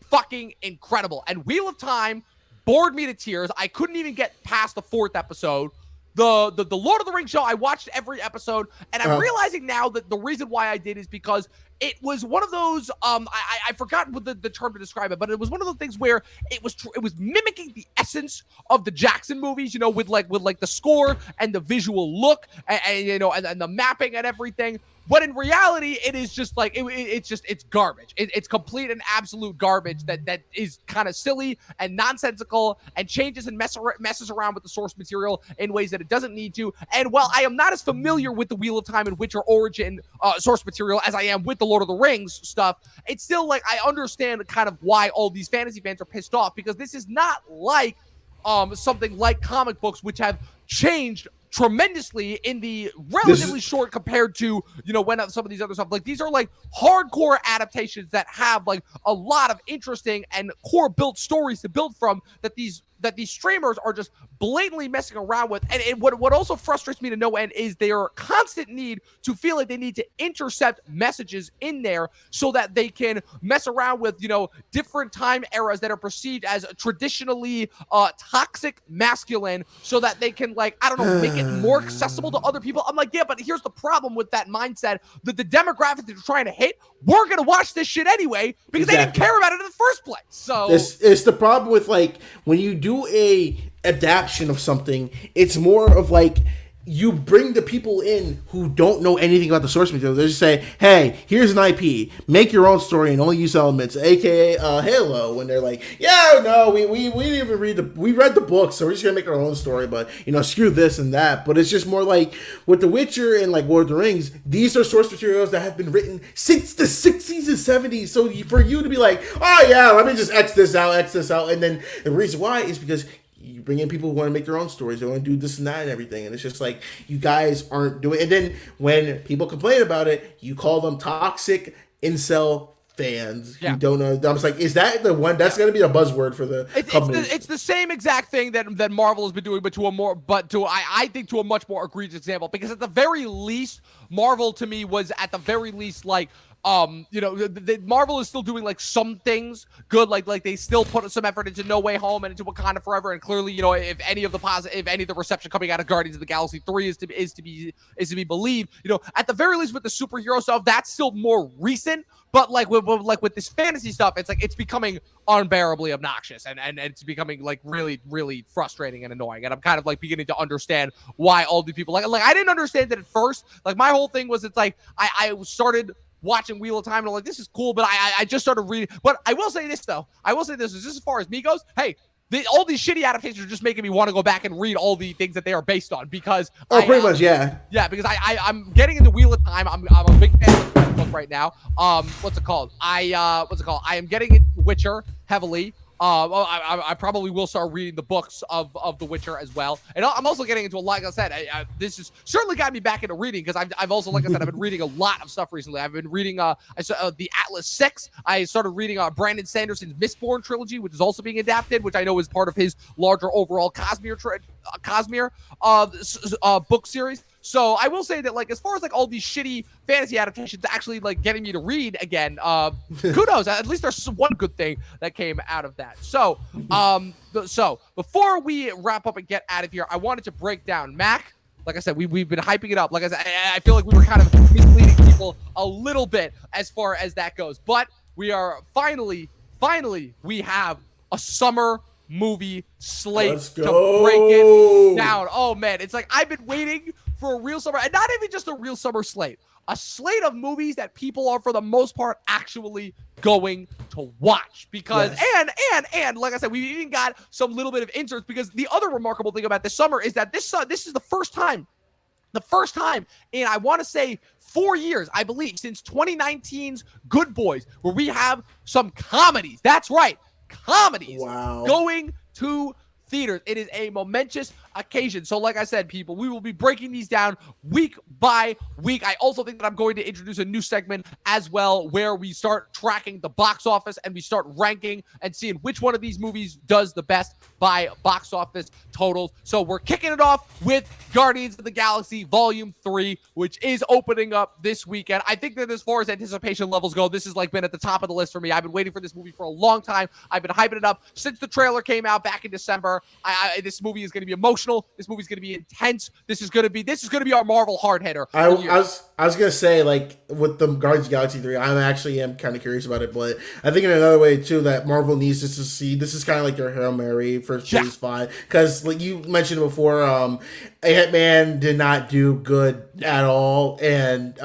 fucking incredible. And Wheel of Time bored me to tears. I couldn't even get past the 4th episode. The Lord of the Rings show, I watched every episode, and I'm realizing now that the reason why I did is because it was one of those I forgot what the term to describe it, but it was one of those things where it was mimicking the essence of the Jackson movies, you know, with the score and the visual look and you know and the mapping and everything. But in reality, it is just like it's garbage. It's complete and absolute garbage that is kind of silly and nonsensical and changes and messes around with the source material in ways that it doesn't need to. And while I am not as familiar with the Wheel of Time and Witcher origin source material as I am with the Lord of the Rings stuff, it's still like I understand kind of why all these fantasy fans are pissed off, because this is not like something like comic books, which have changed tremendously in the relatively short compared to, you know, when some of these other stuff, like these are like hardcore adaptations that have like a lot of interesting and core built stories to build from that these streamers are just blatantly messing around with. And what also frustrates me to no end is their constant need to feel like they need to intercept messages in there so that they can mess around with, you know, different time eras that are perceived as traditionally toxic masculine, so that they can, like, I don't know, make it more accessible to other people. I'm like, yeah, but here's the problem with that mindset, that the demographic that you're trying to hit, we're going to watch this shit anyway because they didn't care about it in the first place. So it's the problem with, like, when you do a adaptation of something, it's more of like you bring the people in who don't know anything about the source material. They just say, hey, here's an IP, make your own story and only use elements, aka Halo, when they're like, yeah, no, we didn't even we read the book, so we're just gonna make our own story, but, you know, screw this and that. But it's just more like with The Witcher and like Lord of the Rings, these are source materials that have been written since the 60s and 70s. So for you to be like, oh yeah, let me just X this out, and then the reason why is because you bring in people who want to make their own stories. They want to do this and that and everything. And it's just like, you guys aren't doing it. And then when people complain about it, you call them toxic incel fans who don't know. I'm just like, is that the one that's going to be a buzzword for the companies? It's the same exact thing that Marvel has been doing, but I think to a much more egregious example, because at the very least, Marvel to me was at the very least like, you know, the Marvel is still doing like some things good, like they still put some effort into No Way Home and into Wakanda Forever, and clearly, you know, if any of the reception coming out of Guardians of the Galaxy 3 is to be believed, you know, at the very least with the superhero stuff, that's still more recent. But like with this fantasy stuff, it's like it's becoming unbearably obnoxious and it's becoming like really, really frustrating and annoying. And I'm kind of like beginning to understand why all the people like I didn't understand it at first. Like my whole thing was, it's like I started watching Wheel of Time and I'm like, this is cool, but I just started reading. But I will say this though. Is just as far as me goes, hey, all these shitty adaptations are just making me want to go back and read all the things that they are based on, because pretty much, yeah, because I'm getting into Wheel of Time. I'm a big fan of this book right now. What's it called? I am getting into Witcher heavily. I probably will start reading the books of The Witcher as well. And I'm also getting into like I said, this has certainly got me back into reading because I've also, like I said, I've been reading a lot of stuff recently. I've been reading the Atlas 6. I started reading Brandon Sanderson's Mistborn trilogy, which is also being adapted, which I know is part of his larger overall Cosmere book series. So I will say that, like, as far as like all these shitty fantasy adaptations actually like getting me to read again, kudos. At least there's one good thing that came out of that. So, so before we wrap up and get out of here, I wanted to break down Mac. Like I said, we've been hyping it up. Like I said, I feel like we were kind of misleading people a little bit as far as that goes. But we are finally, we have a summer movie slate to break it down. Oh man, it's like I've been waiting for a real summer, and not even just a real summer slate, a slate of movies that people are for the most part actually going to watch. Because and like I said, we've even got some little bit of inserts, because the other remarkable thing about this summer is that this is the first time in, I want to say, 4 years, I believe, since 2019's Good Boys, where we have some comedies. That's right, comedies going to theaters. It is a momentous occasion. So like I said, people, we will be breaking these down week by week. I also think that I'm going to introduce a new segment as well, where we start tracking the box office and we start ranking and seeing which one of these movies does the best by box office totals. So we're kicking it off with Guardians of the Galaxy Volume 3, which is opening up this weekend. I think that as far as anticipation levels go, this has like been at the top of the list for me. I've been waiting for this movie for a long time. I've been hyping it up since the trailer came out back in December. This movie is going to be emotional. This movie is going to be intense. This is going to be our Marvel hard hitter. I was going to say, like, with the Guardians of the Galaxy 3, am kind of curious about it, but I think in another way too that Marvel needs us to see, this is kind of like their Hail Mary for Phase 5, because like you mentioned before, Ant-Man did not do good at all, and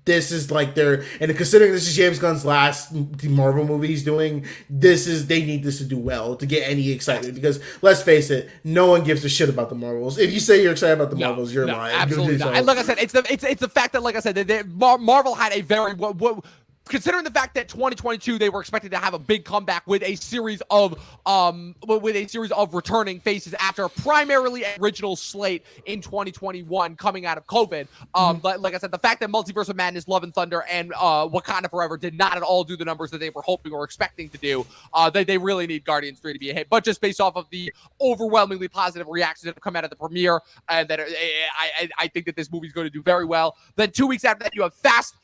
this is like and considering this is James Gunn's last Marvel movie he's doing, they need this to do well to get any excitement, because let's face it, no one gives a shit about the Marvels. If you say you're excited about the Marvels, you're lying. Absolutely not. And like I said, it's the fact that, like I said, Marvel had a very considering the fact that 2022 they were expected to have a big comeback with a series of returning faces after a primarily original slate in 2021 coming out of COVID. But like I said, the fact that Multiverse of Madness, Love and Thunder, and Wakanda Forever did not at all do the numbers that they were hoping or expecting to do, they really need Guardians 3 to be a hit. But just based off of the overwhelmingly positive reactions that have come out of the premiere, and that I think that this movie is going to do very well. Then 2 weeks after that, you have Fast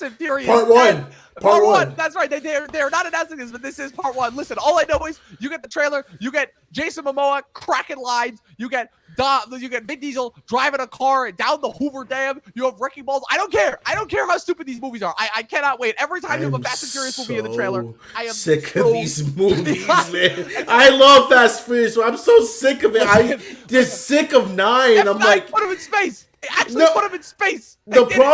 and Furious Part one. That's right. They're not announcing this, but this is part one. Listen, all I know is you get the trailer, you get Jason Momoa cracking lines, you get Vin Diesel driving a car down the Hoover Dam, you have wrecking balls. I don't care how stupid these movies are. I cannot wait. Every time you have a Fast and Furious movie in the trailer, I am sick of these movies, man. I love Fast and Furious, but I'm so sick of it. I'm just sick of 9. I'm like, put him in space. Actually, put them in space. They overshot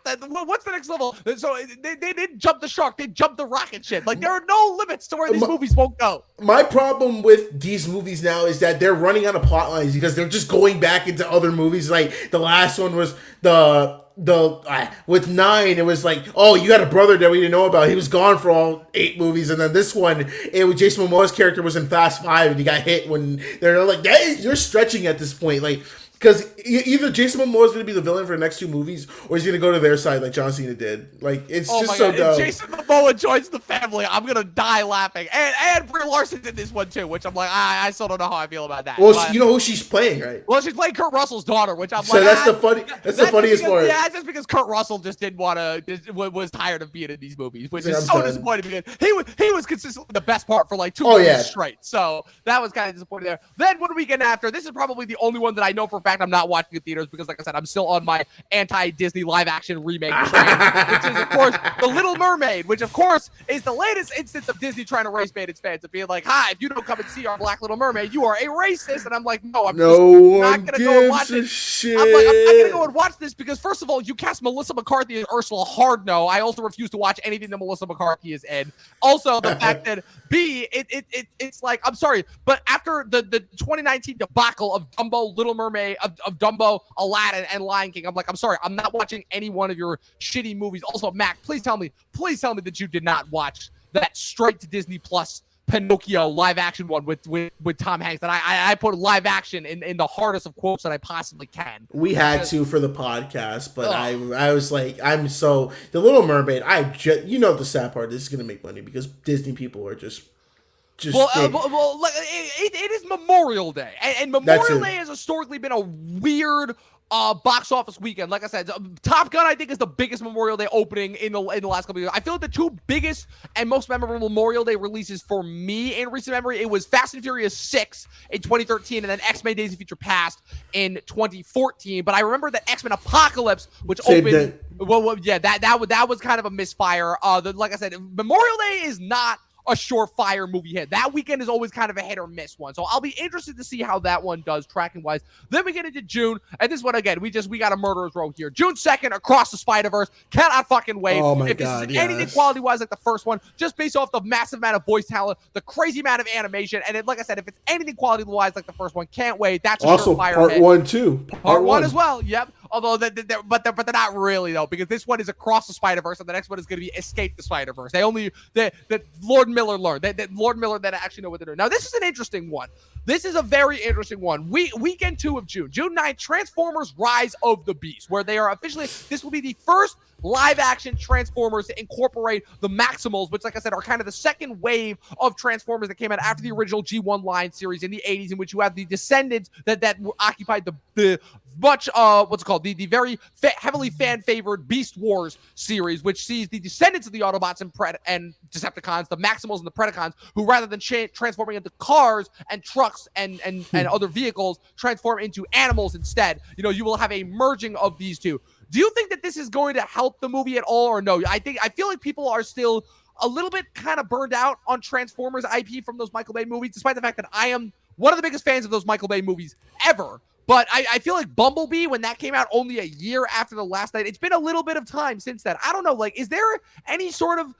that. What's the next level? So they didn't jump the shark. They jumped the rocket ship. Like, there are no limits to where these movies won't go. My problem with these movies now is that they're running out of plot lines because they're just going back into other movies. Like the last one was with 9, it was like, oh, you got a brother that we didn't know about. He was gone for all 8 movies, and then this one, it was Jason Momoa's character was in Fast 5, and he got hit when they're like, you're stretching at this point, like. Because either Jason Momoa is going to be the villain for the next 2 movies, or he's going to go to their side like John Cena did. Like, it's just so dumb. If Jason Momoa joins the family, I'm going to die laughing. And Brie Larson's in this one, too, which I'm like, I still don't know how I feel about that. Well, you know who she's playing, right? Well, she's playing Kurt Russell's daughter, which I'm so like... that's the funniest part. Yeah, it's just because Kurt Russell just didn't want to... was tired of being in these movies, which is so disappointing because he was consistently the best part for like 2 movies straight. So that was kind of disappointing there. Then one weekend after, this is probably the only one that I know for a fact I'm not watching theaters, because like I said, I'm still on my anti-Disney live-action remake train, which is of course The Little Mermaid, which of course is the latest instance of Disney trying to race bait its fans and being like, hi, if you don't come and see our Black Little Mermaid, you are a racist. And I'm like, no, I'm not gonna go and watch it. I'm like, I'm not gonna go and watch this because first of all, you cast Melissa McCarthy as Ursula, hard no. I also refuse to watch anything that Melissa McCarthy is in. Also, the fact that it's like, I'm sorry, but after the 2019 debacle of Dumbo, Little Mermaid, of Dumbo, Aladdin, and Lion King, I'm like, I'm sorry, I'm not watching any one of your shitty movies. Also, Mac, please tell me that you did not watch that straight to Disney Plus Pinocchio live action one with Tom Hanks. And I put live action in the hardest of quotes that I possibly can. We had to for the podcast, but I was like, the Little Mermaid. The sad part. This is gonna make money because Disney people are just. It is Memorial Day, and Memorial Day has historically been a weird box office weekend. Like I said, Top Gun I think is the biggest Memorial Day opening in the last couple of years. I feel like the two biggest and most memorable Memorial Day releases for me in recent memory, it was Fast and Furious 6 in 2013, and then X-Men: Days of Future Past in 2014. But I remember that X-Men Apocalypse, which opened. That was kind of a misfire. Like I said, Memorial Day is not a surefire movie hit. That weekend is always kind of a hit or miss one. So I'll be interested to see how that one does tracking wise. Then we get into June, and this one again, we got a murderer's row here. June 2nd, Across the Spider-Verse. Cannot fucking wait. Oh my if God, this is anything quality wise like the first one, just based off the massive amount of voice talent, the crazy amount of animation, and like I said, if it's anything quality wise like the first one, can't wait. That's a also surefire part hit. 1 too. Part one as well. Yep. Although they're not really though, because this one is Across the Spider-Verse, and the next one is going to be Escape the Spider-Verse. Lord Miller learned. Lord Miller that actually know what they're doing. Now, this is an interesting one. This is a very interesting one. Weekend 2 of June. June 9th, Transformers Rise of the Beast, where they are officially, this will be the first live-action Transformers to incorporate the Maximals, which, like I said, are kind of the second wave of Transformers that came out after the original G1 line series in the 80s, in which you have the descendants that occupied the much the very heavily fan-favored Beast Wars series, which sees the descendants of the Autobots and Decepticons, the Maximals and the Predacons, who rather than transforming into cars and trucks and other vehicles, transform into animals instead. You will have a merging of these two. Do you think that this is going to help the movie at all, or no? I feel like people are still a little bit kind of burned out on Transformers IP from those Michael Bay movies, despite the fact that I am one of the biggest fans of those Michael Bay movies ever. But I feel like Bumblebee, when that came out only a year after The Last Night, it's been a little bit of time since then. I don't know, is there any sort of,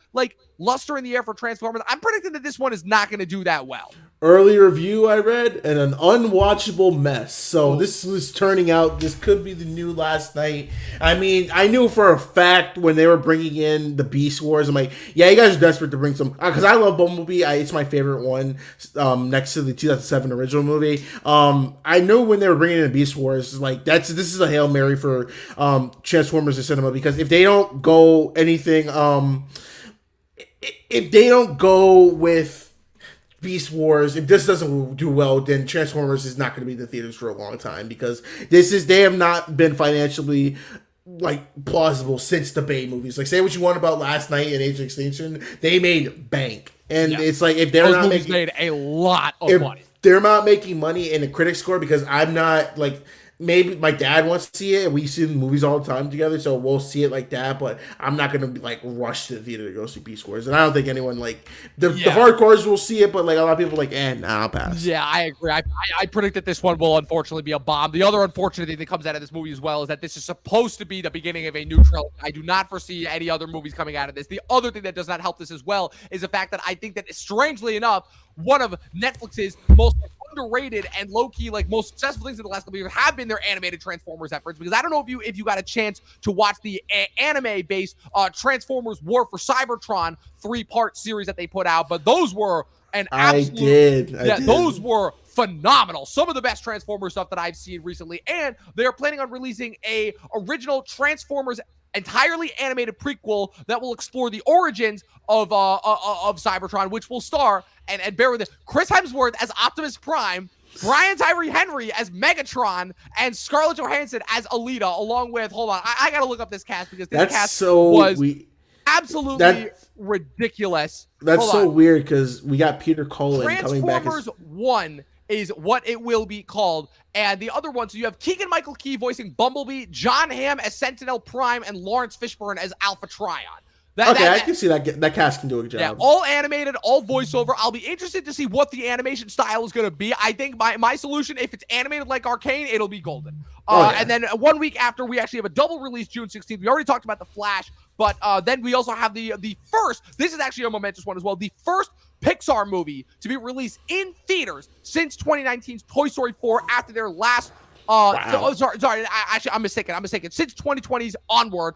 luster in the air for Transformers? I'm predicting that this one is not going to do that well. Early review I read, and an unwatchable mess. So this was turning out, this could be the new Last Night. I mean, I knew for a fact when they were bringing in the Beast Wars, I'm like, yeah, you guys are desperate to bring some, because I love Bumblebee. It's my favorite one, next to the 2007 original movie. I knew when they were bringing in Beast Wars, this is a Hail Mary for Transformers in cinema, because if they don't go anything, if they don't go with Beast Wars, if this doesn't do well, then Transformers is not going to be in the theaters for a long time, because they have not been financially plausible since the Bay movies. Say what you want about Last Night and Age of Extinction, they made bank, and it's if they're not making, made a lot of money. They're not making money in the critic score, because I'm not maybe my dad wants to see it, and we see the movies all the time together, so we'll see it like that, but I'm not going to be rush to the theater to go see Beast Wars. And I don't think anyone the hardcores will see it, but a lot of people I'll pass. Yeah, I agree. I predict that this one will unfortunately be a bomb. The other unfortunate thing that comes out of this movie as well is that this is supposed to be the beginning of a new trilogy. I do not foresee any other movies coming out of this. The other thing that does not help this as well is the fact that I think that, strangely enough, one of Netflix's most underrated and low-key most successful things in the last couple of years have been their animated Transformers efforts, because I don't know if you got a chance to watch the anime-based Transformers War for Cybertron 3-part series that they put out, but those were an absolute... I did. Those were phenomenal. Some of the best Transformers stuff that I've seen recently, and they're planning on releasing a original Transformers entirely animated prequel that will explore the origins of Cybertron, which will star, and bear with it, Chris Hemsworth as Optimus Prime, Brian Tyree Henry as Megatron, and Scarlett Johansson as Alita, along with, hold on, I gotta look up this cast, because this cast was absolutely ridiculous. That's so weird, because we got Peter Cullen coming back. Transformers 1 is what it will be called. And the other one, so you have Keegan-Michael Key voicing Bumblebee, John Hamm as Sentinel Prime, and Lawrence Fishburne as Alpha Trion. I can see that cast can do a job. Yeah, all animated, all voiceover. I'll be interested to see what the animation style is going to be. I think my solution, if it's animated like Arcane, it'll be golden. And then 1 week after, we actually have a double release June 16th. We already talked about The Flash, but then we also have the first, this is actually a momentous one as well, the first Pixar movie to be released in theaters since 2019's Toy Story 4 after their last Wow. Sorry. I'm mistaken. Since 2020's Onward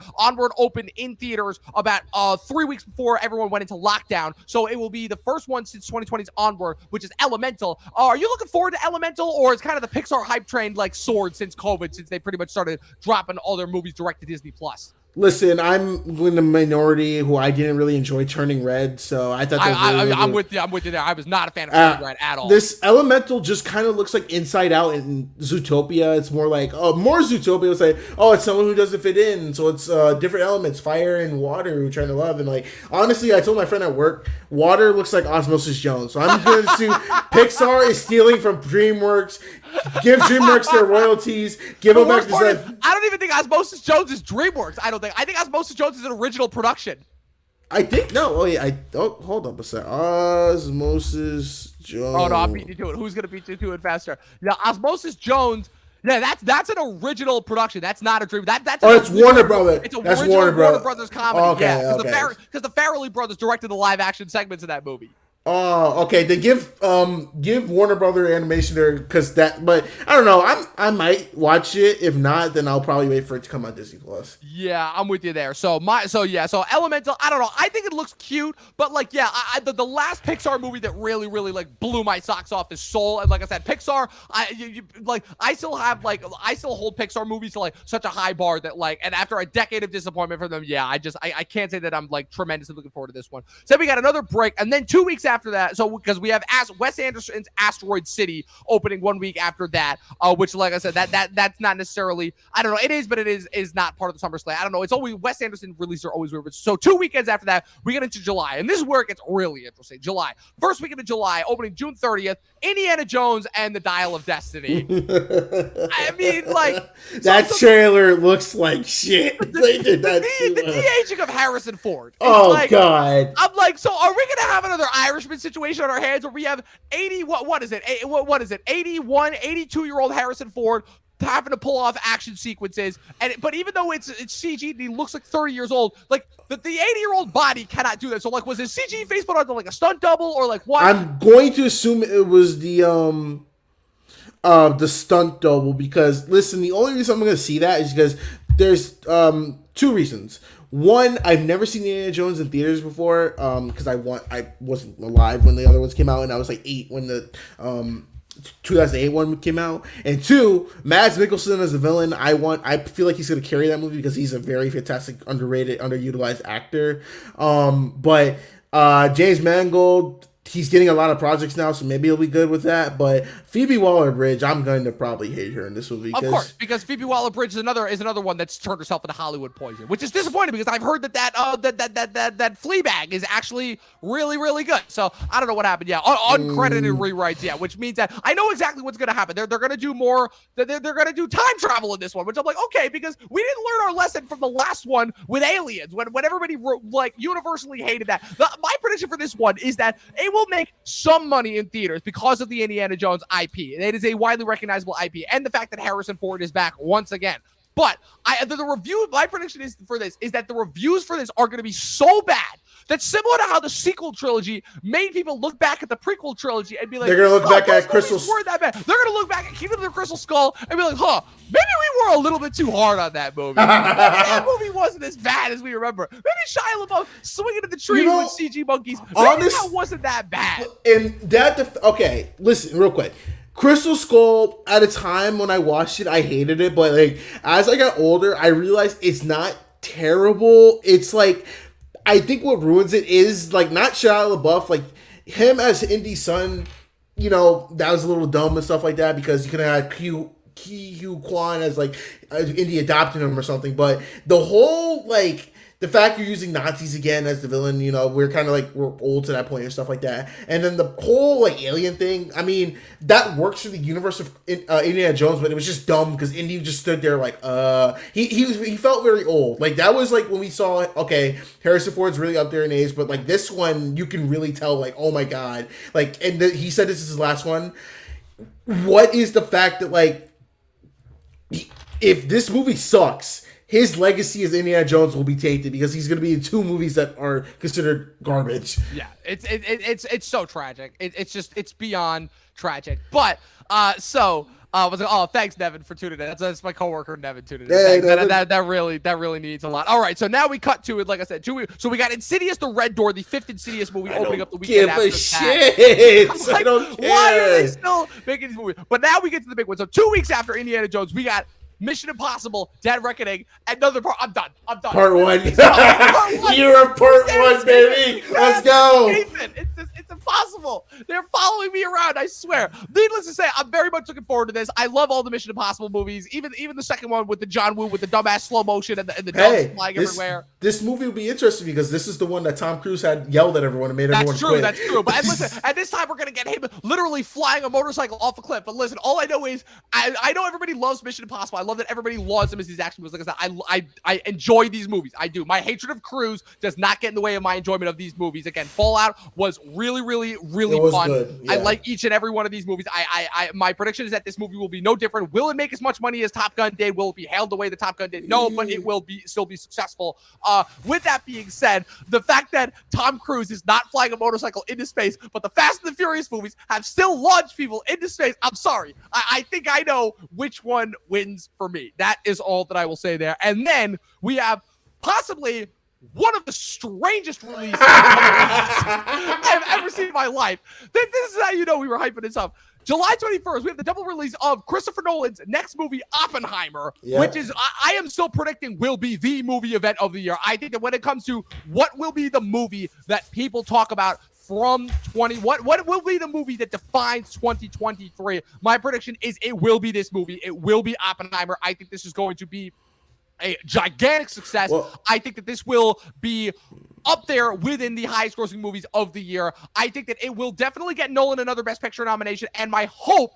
opened in theaters about 3 weeks before everyone went into lockdown. So it will be the first one since 2020's Onward, which is Elemental. Are you looking forward to Elemental, or is kind of the Pixar hype train like soared since COVID, since they pretty much started dropping all their movies direct to Disney Plus? Listen, I'm in the minority who I didn't really enjoy Turning Red, so I thought that was really, I'm with you. I'm with you there. I was not a fan of Turning Red at all. This Elemental just kind of looks like Inside Out in Zootopia. It's more like more Zootopia. It's like, oh, it's someone who doesn't fit in, so it's different elements, fire and water, who we're trying to love. And like, honestly, I told my friend at work, water looks like Osmosis Jones. So I'm going to assume Pixar is stealing from DreamWorks. Give DreamWorks their royalties. Give them back to I don't even think Osmosis Jones is DreamWorks. I think Osmosis Jones is an original production. I think no. Oh yeah. Hold up a sec. Osmosis Jones. Oh no, I'm beating you to it. Who's gonna beat you to it faster? Yeah, Osmosis Jones. Yeah, that's an original production. That's not a dream. That's it's Warner Brothers. It's that's Warner Brothers comedy. Okay, yeah, okay. Because the Farrelly brothers directed the live action segments of that movie. Oh, okay. Then give Warner Brother Animation there, because that. But I don't know. I might watch it. If not, then I'll probably wait for it to come on Disney Plus. Yeah, I'm with you there. So Elemental. I don't know. I think it looks cute, but like, yeah, the last Pixar movie that really like blew my socks off is Soul. And like I said, Pixar. I still hold Pixar movies to like such a high bar that like, and after a decade of disappointment from them, yeah, I can't say that I'm like tremendously looking forward to this one. So we got another break, and then 2 weeks after that, so because we have Wes Anderson's Asteroid City opening 1 week after that, which, like I said, that's not necessarily, I don't know, it is, but it is not part of the summer slate. I don't know. It's always Wes Anderson releases are always weird. So 2 weekends after that, we get into July, and this is where it gets really interesting. July, first weekend of July, opening June 30th, Indiana Jones and the Dial of Destiny. I mean, like that trailer looks like shit. The de-aging of Harrison Ford. Oh like, God! I'm like, so are we gonna have another Irishman situation on our hands where we have 81, 82-year-old Harrison Ford having to pull off action sequences, but even though it's CG and he looks like 30 years old, like the 80-year-old body cannot do that. So like, was his CG face put on like a stunt double, or like what? I'm going to assume it was the stunt double, because listen, the only reason I'm going to see that is because there's two reasons. One, I've never seen Indiana Jones in theaters before, because I wasn't alive when the other ones came out, and I was like 8 when the 2008 one came out. And two, Mads Mikkelsen as the villain, I feel like he's going to carry that movie because he's a very fantastic, underrated, underutilized actor. But James Mangold, he's getting a lot of projects now, so maybe he'll be good with that. But Phoebe Waller-Bridge, I'm going to probably hate her in this movie. Of course, because Phoebe Waller-Bridge is another one that's turned herself into Hollywood poison, which is disappointing because I've heard that Fleabag is actually really, really good. So I don't know what happened. Yeah, uncredited rewrites. Yeah, which means that I know exactly what's going to happen. They're going to do more. They're going to do time travel in this one, which I'm like, okay, because we didn't learn our lesson from the last one with aliens when everybody like universally hated that. My prediction for this one is that it will make some money in theaters because of the Indiana Jones IP. It is a widely recognizable IP, and the fact that Harrison Ford is back once again. But the review, my prediction is that the reviews for this are going to be so bad that, similar to how the sequel trilogy made people look back at the prequel trilogy and be like, they're going to look back at Crystal Skull. They're going to look back at Kingdom of the Crystal Skull and be like, maybe we were a little bit too hard on that movie. Maybe that movie wasn't as bad as we remember. Maybe Shia LaBeouf swinging at the trees with CG monkeys. Maybe that wasn't that bad. And okay, listen real quick. Crystal Skull, at a time when I watched it, I hated it, but like as I got older, I realized it's not terrible. It's like, I think what ruins it is like not Shia LaBeouf, like him as Indy's son. You know, that was a little dumb and stuff like that because you could have had Ki Hu Kwan as like Indy adopting him or something. But the whole like, the fact you're using Nazis again as the villain, you know, we're kind of like, we're old to that point and stuff like that. And then the whole like alien thing, I mean, that works for the universe of Indiana Jones, but it was just dumb because Indy just stood there like, he felt very old. Like that was like when we saw, okay, Harrison Ford's really up there in age, but like this one, you can really tell like, oh my God. Like, and he said this is his last one. What is the fact that like, if this movie sucks, his legacy as Indiana Jones will be tainted because he's going to be in 2 movies that are considered garbage. Yeah, it's so tragic. It's beyond tragic. But so Was like, oh, thanks, Nevin, for tuning in. That's my coworker, Nevin, tuning in. Hey, That really means a lot. All right, so now we cut to it. Like I said, so we got Insidious: The Red Door, the 5th Insidious movie, opening up the weekend after that. Shit. Like, I don't care. Why are they still making these movies? But now we get to the big one. So 2 weeks after Indiana Jones, we got Mission Impossible: Dead Reckoning, another part. I'm done. Part one. Part one. You're a part one, baby. Let's go. It's impossible. They're following me around, I swear. Needless to say, I'm very much looking forward to this. I love all the Mission Impossible movies, even the second one with the John Woo with the dumbass slow motion and the dogs flying everywhere. This movie will be interesting because this is the one that Tom Cruise had yelled at everyone and made everyone quit. That's true. But listen, at this time we're gonna get him literally flying a motorcycle off a cliff. But listen, all I know is I know everybody loves Mission Impossible. I love that everybody loves them as these action movies. Like I said, I enjoy these movies. I do. My hatred of Cruise does not get in the way of my enjoyment of these movies. Again, Fallout was really fun. Good. Yeah. I like each and every one of these movies. My prediction is that this movie will be no different. Will it make as much money as Top Gun did? Will it be hailed the way the Top Gun did? No, but it will still be successful. With that being said, the fact that Tom Cruise is not flying a motorcycle into space, but the Fast and the Furious movies have still launched people into space. I'm sorry. I think I know which one wins for me. That is all that I will say there. And then we have possibly one of the strangest releases I've ever seen in my life. This is how you know we were hyping this up. July 21st, we have the double release of Christopher Nolan's next movie, Oppenheimer, which is, I am still predicting will be the movie event of the year. I think that when it comes to what will be the movie that people talk about from what will be the movie that defines 2023, my prediction is it will be this movie. It will be Oppenheimer. I think this is going to be a gigantic success. Well, I think that this will be up there within the highest grossing movies of the year. I think that it will definitely get Nolan another Best Picture nomination. And my hope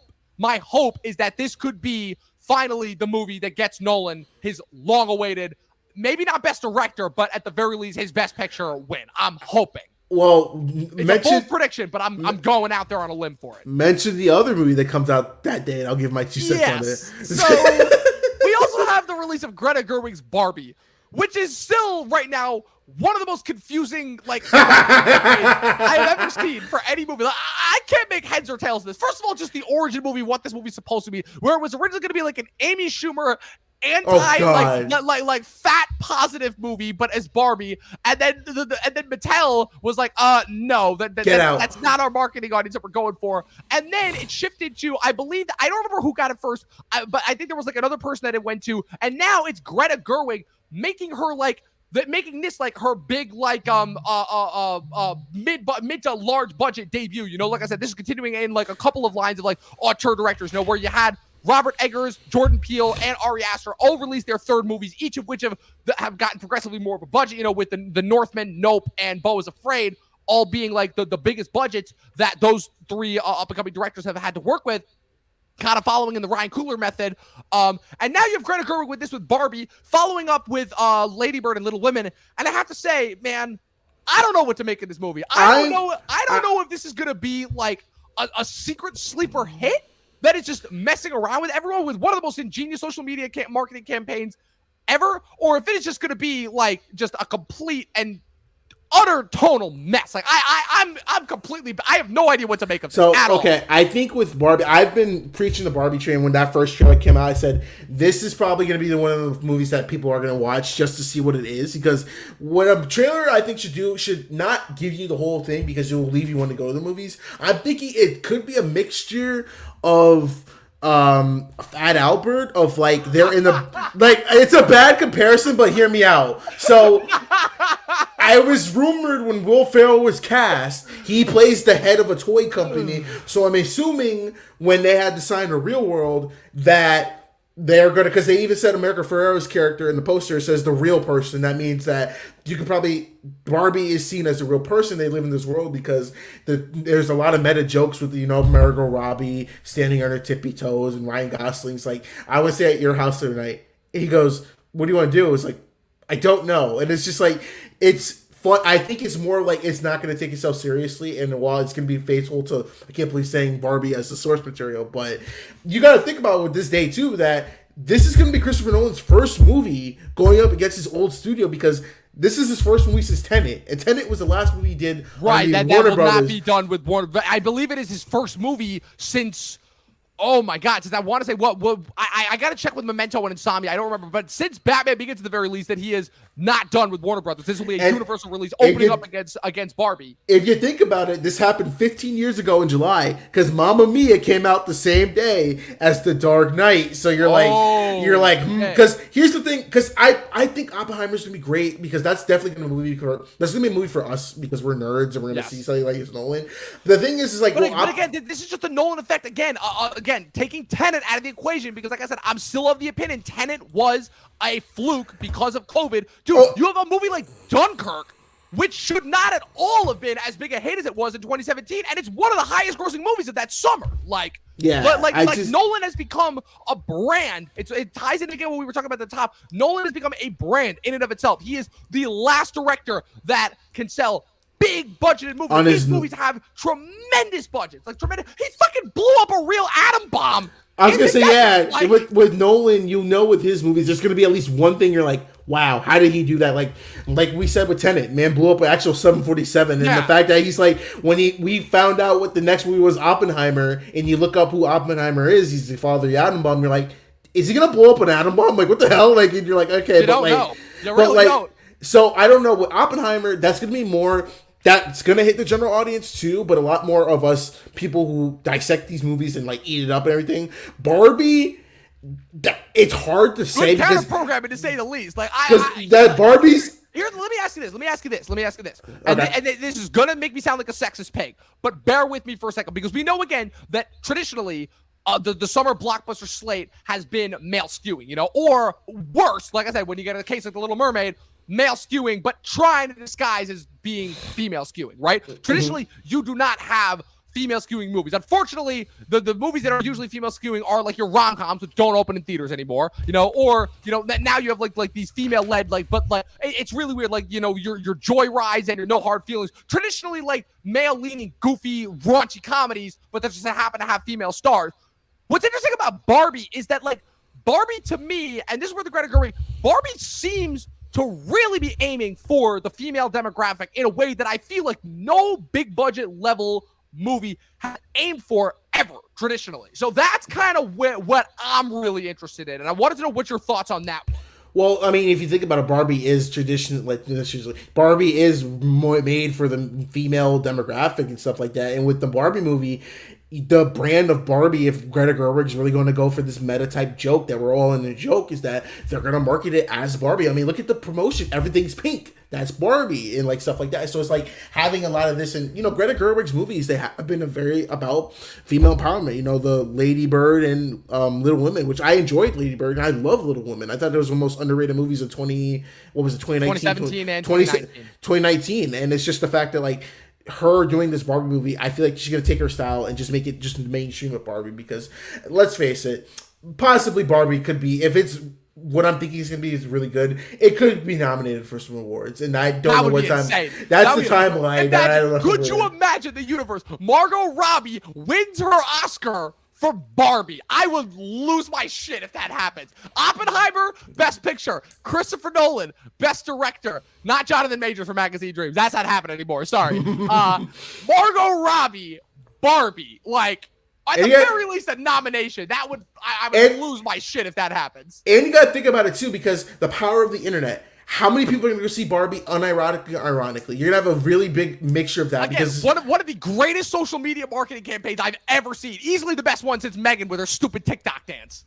is that this could be finally the movie that gets Nolan his long-awaited, maybe not Best Director, but at the very least his Best Picture win. I'm hoping. Well, it's a bold prediction, but I'm going out there on a limb for it. Mention the other movie that comes out that day, and I'll give my 2 cents on it. So we also have the release of Greta Gerwig's Barbie, which is still right now one of the most confusing I have ever seen for any movie. I can't make heads or tails of this. First of all, just the origin movie, what this movie's supposed to be, where it was originally going to be like an Amy Schumer fat positive movie, but as Barbie, and then Mattel was like, no, that's not our marketing audience that we're going for. And then it shifted to, I believe, I don't remember who got it first, but I think there was like another person that it went to, and now it's Greta Gerwig making this like her big mid to large budget debut. You know, like I said, this is continuing in like a couple of lines of like auteur directors, you know, where you had Robert Eggers, Jordan Peele, and Ari Aster all released their third movies, each of which have gotten progressively more of a budget, you know, with the Northman, Nope, and Beau is Afraid all being like the biggest budgets that those three up-and-coming directors have had to work with, kind of following in the Ryan Coogler method. And now you have Greta Gerwig with Barbie, following up with Lady Bird and Little Women. And I have to say, man, I don't know what to make of this movie. I don't know if this is going to be like a secret sleeper hit that is just messing around with everyone with one of the most ingenious social media marketing campaigns ever, or if it is just going to be like just a complete and utter tonal mess. Like I'm completely, I have no idea what to make of this at all. I think with Barbie, I've been preaching the Barbie train. When that first trailer came out, I said this is probably going to be one of the movies that people are going to watch just to see what it is, because what a trailer I think should not give you the whole thing because it will leave you wanting to go to the movies. I'm thinking it could be a mixture of Fat Albert, of like they're in the like, it's a bad comparison, but hear me out. So I was rumored when Will Ferrell was cast, he plays the head of a toy company. So I'm assuming when they had to sign the Real World that they're going to, because they even said America Ferrera's character in the poster says the real person. That means that you can probably, Barbie is seen as a real person. They live in this world because there's a lot of meta jokes with, you know, Margot Robbie standing on her tippy toes and Ryan Gosling's like, I want to stay at your house tonight. And he goes, what do you want to do? It's like, I don't know. And it's just like, it's fun. I think it's more like it's not going to take itself seriously. And while it's going to be faithful to, I can't believe saying Barbie as the source material, but you got to think about with this day too, that this is going to be Christopher Nolan's first movie going up against his old studio, because this is his first movie since Tenet. And Tenet was the last movie he did. Right, that will not be done with Warner. I believe it is his first movie since Oh my God! Since I want to say what I got to check with Memento and Insomnia. I don't remember, but since Batman Begins, at the very least, that he is not done with Warner Brothers. This will be a universal release, opening up against Barbie. If you think about it, this happened 15 years ago in July because Mamma Mia came out the same day as The Dark Knight. So you're like, because here's the thing, because I think Oppenheimer's gonna be great because that's definitely gonna be a movie for us because we're nerds and we're gonna see something like it's Nolan. The thing is like, but again, this is just the Nolan effect again. Again, taking Tenet out of the equation because, like I said, I'm still of the opinion Tenet was a fluke because of COVID. Dude, you have a movie like Dunkirk, which should not at all have been as big a hit as it was in 2017, and it's one of the highest grossing movies of that summer. Like, Nolan has become a brand. It ties in again what we were talking about at the top. Nolan has become a brand in and of itself. He is the last director that can sell big budgeted movies. These movies have tremendous budgets, like tremendous. He fucking blew up a real atom bomb. I was gonna say, with Nolan, with his movies, there's gonna be at least one thing you're like, wow, how did he do that? Like we said with Tenet, man blew up an actual 747, and the fact that he's like, when we found out what the next movie was, Oppenheimer, and you look up who Oppenheimer is, he's the father of the atom bomb. You're like, is he gonna blow up an atom bomb? Like, what the hell? Like, and you're like, okay, you don't know. You really don't. So I don't know with Oppenheimer. That's gonna be more. That's gonna hit the general audience too, but a lot more of us people who dissect these movies and like eat it up and everything. Barbie, it's hard to say because programming to say the least. Like Barbie's. Here, let me ask you this. And this is gonna make me sound like a sexist pig, but bear with me for a second because we know again that traditionally the summer blockbuster slate has been male skewing, or worse, like I said, when you get a case like The Little Mermaid, male skewing, but trying to disguise as being female skewing, right? Traditionally, you do not have female skewing movies. Unfortunately, the movies that are usually female skewing are like your rom-coms, which don't open in theaters anymore, or now you have like these female led, but it's really weird, like your Joy Rides and your No Hard Feelings, traditionally like male leaning goofy raunchy comedies, but that just happen to have female stars. What's interesting about Barbie is that like Barbie to me, and this is where the Greta Gerwig, Barbie seems to really be aiming for the female demographic in a way that I feel like no big budget level movie has aimed for ever traditionally. So that's kind of what I'm really interested in. And I wanted to know what your thoughts on that were. Well, I mean, if you think about it, Barbie is Barbie is more made for the female demographic and stuff like that. And with the Barbie movie, the brand of Barbie, if Greta Gerwig's really going to go for this meta type joke that we're all in a joke, is that they're going to market it as Barbie. I mean, look at the promotion. Everything's pink. That's Barbie and like stuff like that. So it's like having a lot of this, and Greta Gerwig's movies, they have been about female empowerment. The Lady Bird and Little Women, which I enjoyed Lady Bird and I love Little Women. I thought it was one of the most underrated movies of 2017 and 2019. And it's just the fact that like her doing this Barbie movie, I feel like she's gonna take her style and just make it just mainstream of Barbie, because let's face it, possibly Barbie could be, if it's what I'm thinking it's gonna be is really good, it could be nominated for some awards, and I don't know what time. Insane. That's the timeline. I don't know. Could you imagine the universe? Margot Robbie wins her Oscar for Barbie. I would lose my shit if that happens. Oppenheimer, Best Picture. Christopher Nolan, Best Director. Not Jonathan Majors for Magazine Dreams. That's not happening anymore. Sorry. Margot Robbie, Barbie. Like, at the very least, a nomination. That would, I would lose my shit if that happens. And you gotta think about it too, because the power of the internet. How many people are going to go see Barbie unironically or ironically? You're going to have a really big mixture of that. Again, because one of the greatest social media marketing campaigns I've ever seen. Easily the best one since Megan with her stupid TikTok dance.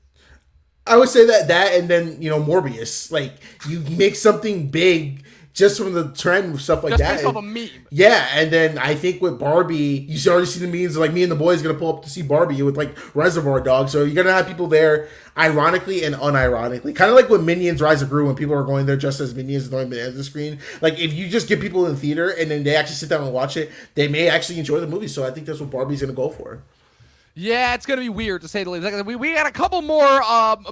I would say that and then, Morbius. Like, you make something big just from the trend and stuff like that. Just based off a meme. Yeah, and then I think with Barbie, you already see the memes, like me and the boys going to pull up to see Barbie with like Reservoir Dogs. So you're going to have people there ironically and unironically. Kind of like with Minions Rise of Gru, when people are going there just as Minions and throwing bananas at the screen. Like, if you just get people in the theater and then they actually sit down and watch it, they may actually enjoy the movie. So I think that's what Barbie's going to go for. Yeah, it's going to be weird, to say the least. Like, we got a couple more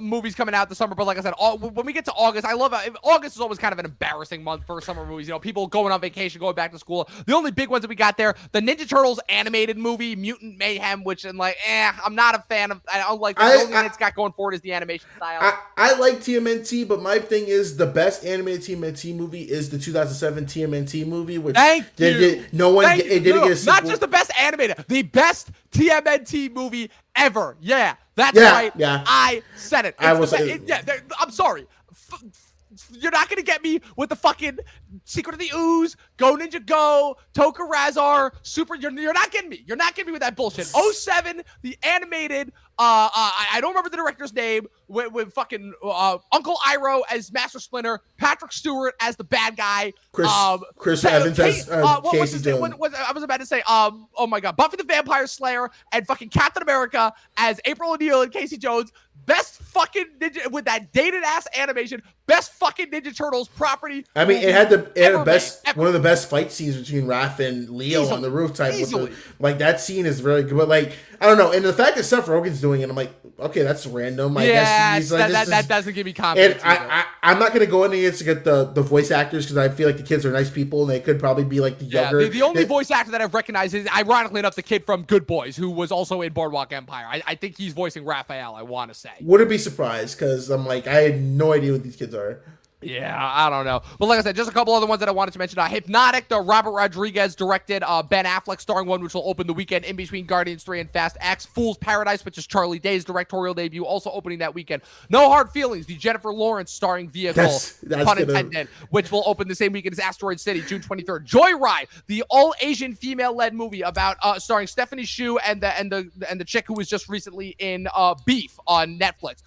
movies coming out this summer, but like I said, when we get to August, I love it. August is always kind of an embarrassing month for summer movies. People going on vacation, going back to school. The only big ones that we got there, the Ninja Turtles animated movie, Mutant Mayhem, which I'm like, I'm not a fan of. I don't like the only thing it's got going for it is the animation style. I like TMNT, but my thing is the best animated TMNT movie is the 2007 TMNT movie, which Thank you. It didn't get a sequel. Not just the best animated, the best TMNT movie ever. Yeah, that's Yeah, right. yeah. I said it. I It's was. I'm sorry. You're not gonna get me with the fucking Secret of the Ooze, Go Ninja Go, Toka Razar, Super. You're not getting me. You're not getting me with that bullshit. '07, the animated. I don't remember the director's name. With fucking Uncle Iroh as Master Splinter, Patrick Stewart as the bad guy. Chris Evans as Casey Jones. I was about to say, oh my god, Buffy the Vampire Slayer and fucking Captain America as April O'Neil and Casey Jones. Best fucking ninja with that dated ass animation. Best fucking Ninja Turtles property. I mean, it had one of the best fight scenes between Raph and Leo on the rooftop. Like that scene is really good. But like, I don't know. And the fact that Seth Rogen's doing it, I'm like, okay, that's random. I guess he's like, that doesn't give me confidence. And I'm not gonna go in against to get the voice actors because I feel like the kids are nice people and they could probably be like the younger. The only voice actor that I've recognized is, ironically enough, the kid from Good Boys who was also in Boardwalk Empire. I think he's voicing Raphael. I want to say. Wouldn't be surprised because I'm like, I had no idea what these kids are. Yeah, I don't know. But like I said, just a couple other ones that I wanted to mention. Hypnotic, the Robert Rodriguez directed, Ben Affleck starring one, which will open the weekend in between Guardians 3 and Fast X. Fool's Paradise, which is Charlie Day's directorial debut, also opening that weekend. No Hard Feelings, the Jennifer Lawrence starring vehicle, that's pun intended, which will open the same weekend as Asteroid City, June 23rd. Joyride, the all-Asian female-led movie about starring Stephanie Hsu and the chick who was just recently in Beef on Netflix,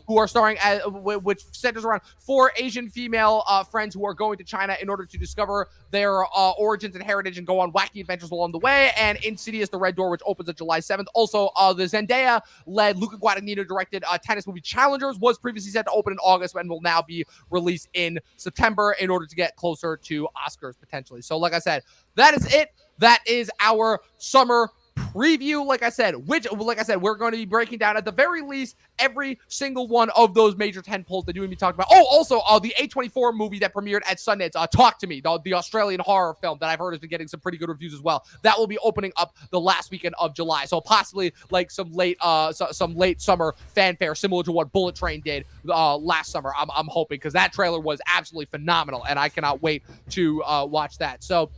who are starring, which centers around 4 Asian female friends who are going to China in order to discover their origins and heritage and go on wacky adventures along the way. And Insidious, The Red Door, which opens on July 7th. Also, the Zendaya-led, Luca Guadagnino-directed tennis movie Challengers was previously set to open in August and will now be released in September in order to get closer to Oscars, potentially. So, like I said, that is it. That is our summer preview. Like I said, we're going to be breaking down at the very least every single one of those major 10 polls that you and me talked about. Oh, also the A24 movie that premiered at Sundance, Talk to Me, the Australian horror film that I've heard has been getting some pretty good reviews as well. That will be opening up the last weekend of July. So possibly like some late summer fanfare similar to what Bullet Train did last summer. I'm hoping, because that trailer was absolutely phenomenal and I cannot wait to watch that. So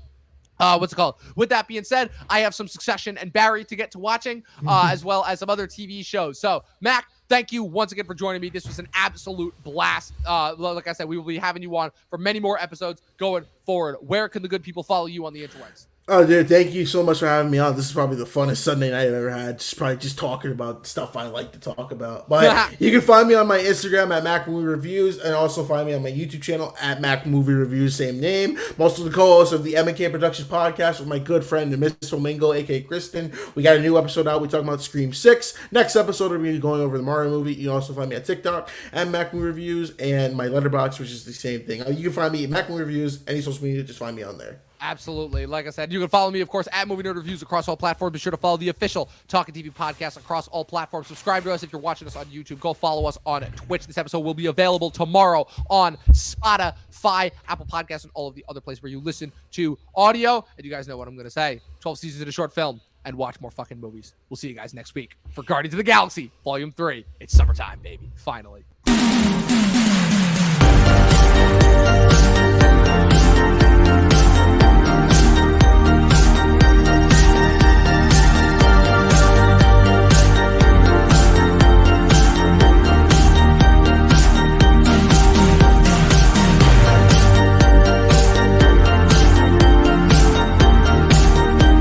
what's it called? With that being said, I have some Succession and Barry to get to watching, as well as some other TV shows. So, Mac, thank you once again for joining me. This was an absolute blast. Like I said, we will be having you on for many more episodes going forward. Where can the good people follow you on the interwebs? Oh, dude, thank you so much for having me on. This is probably the funnest Sunday night I've ever had. Just talking about stuff I like to talk about. But you can find me on my Instagram at Mac Movie Reviews, and also find me on my YouTube channel at Mac Movie Reviews, same name. I'm also the co-host of the M&K Productions podcast with my good friend, Miss Flamingo, aka Kristen. We got a new episode out. We're talking about Scream 6. Next episode, we're going to be going over the Mario movie. You can also find me at TikTok at Mac Movie Reviews, and my Letterboxd, which is the same thing. You can find me at Mac Movie Reviews, any social media, just find me on there. Absolutely. Like I said, you can follow me, of course, at Movie Nerd Reviews across all platforms. Be sure to follow the official Talking TV podcast across all platforms. Subscribe to us if you're watching us on YouTube. Go follow us on Twitch. This episode will be available tomorrow on Spotify, Apple Podcasts, and all of the other places where you listen to audio. And you guys know what I'm going to say. 12 seasons in a short film, and watch more fucking movies. We'll see you guys next week for Guardians of the Galaxy Volume 3. It's summertime, baby. Finally.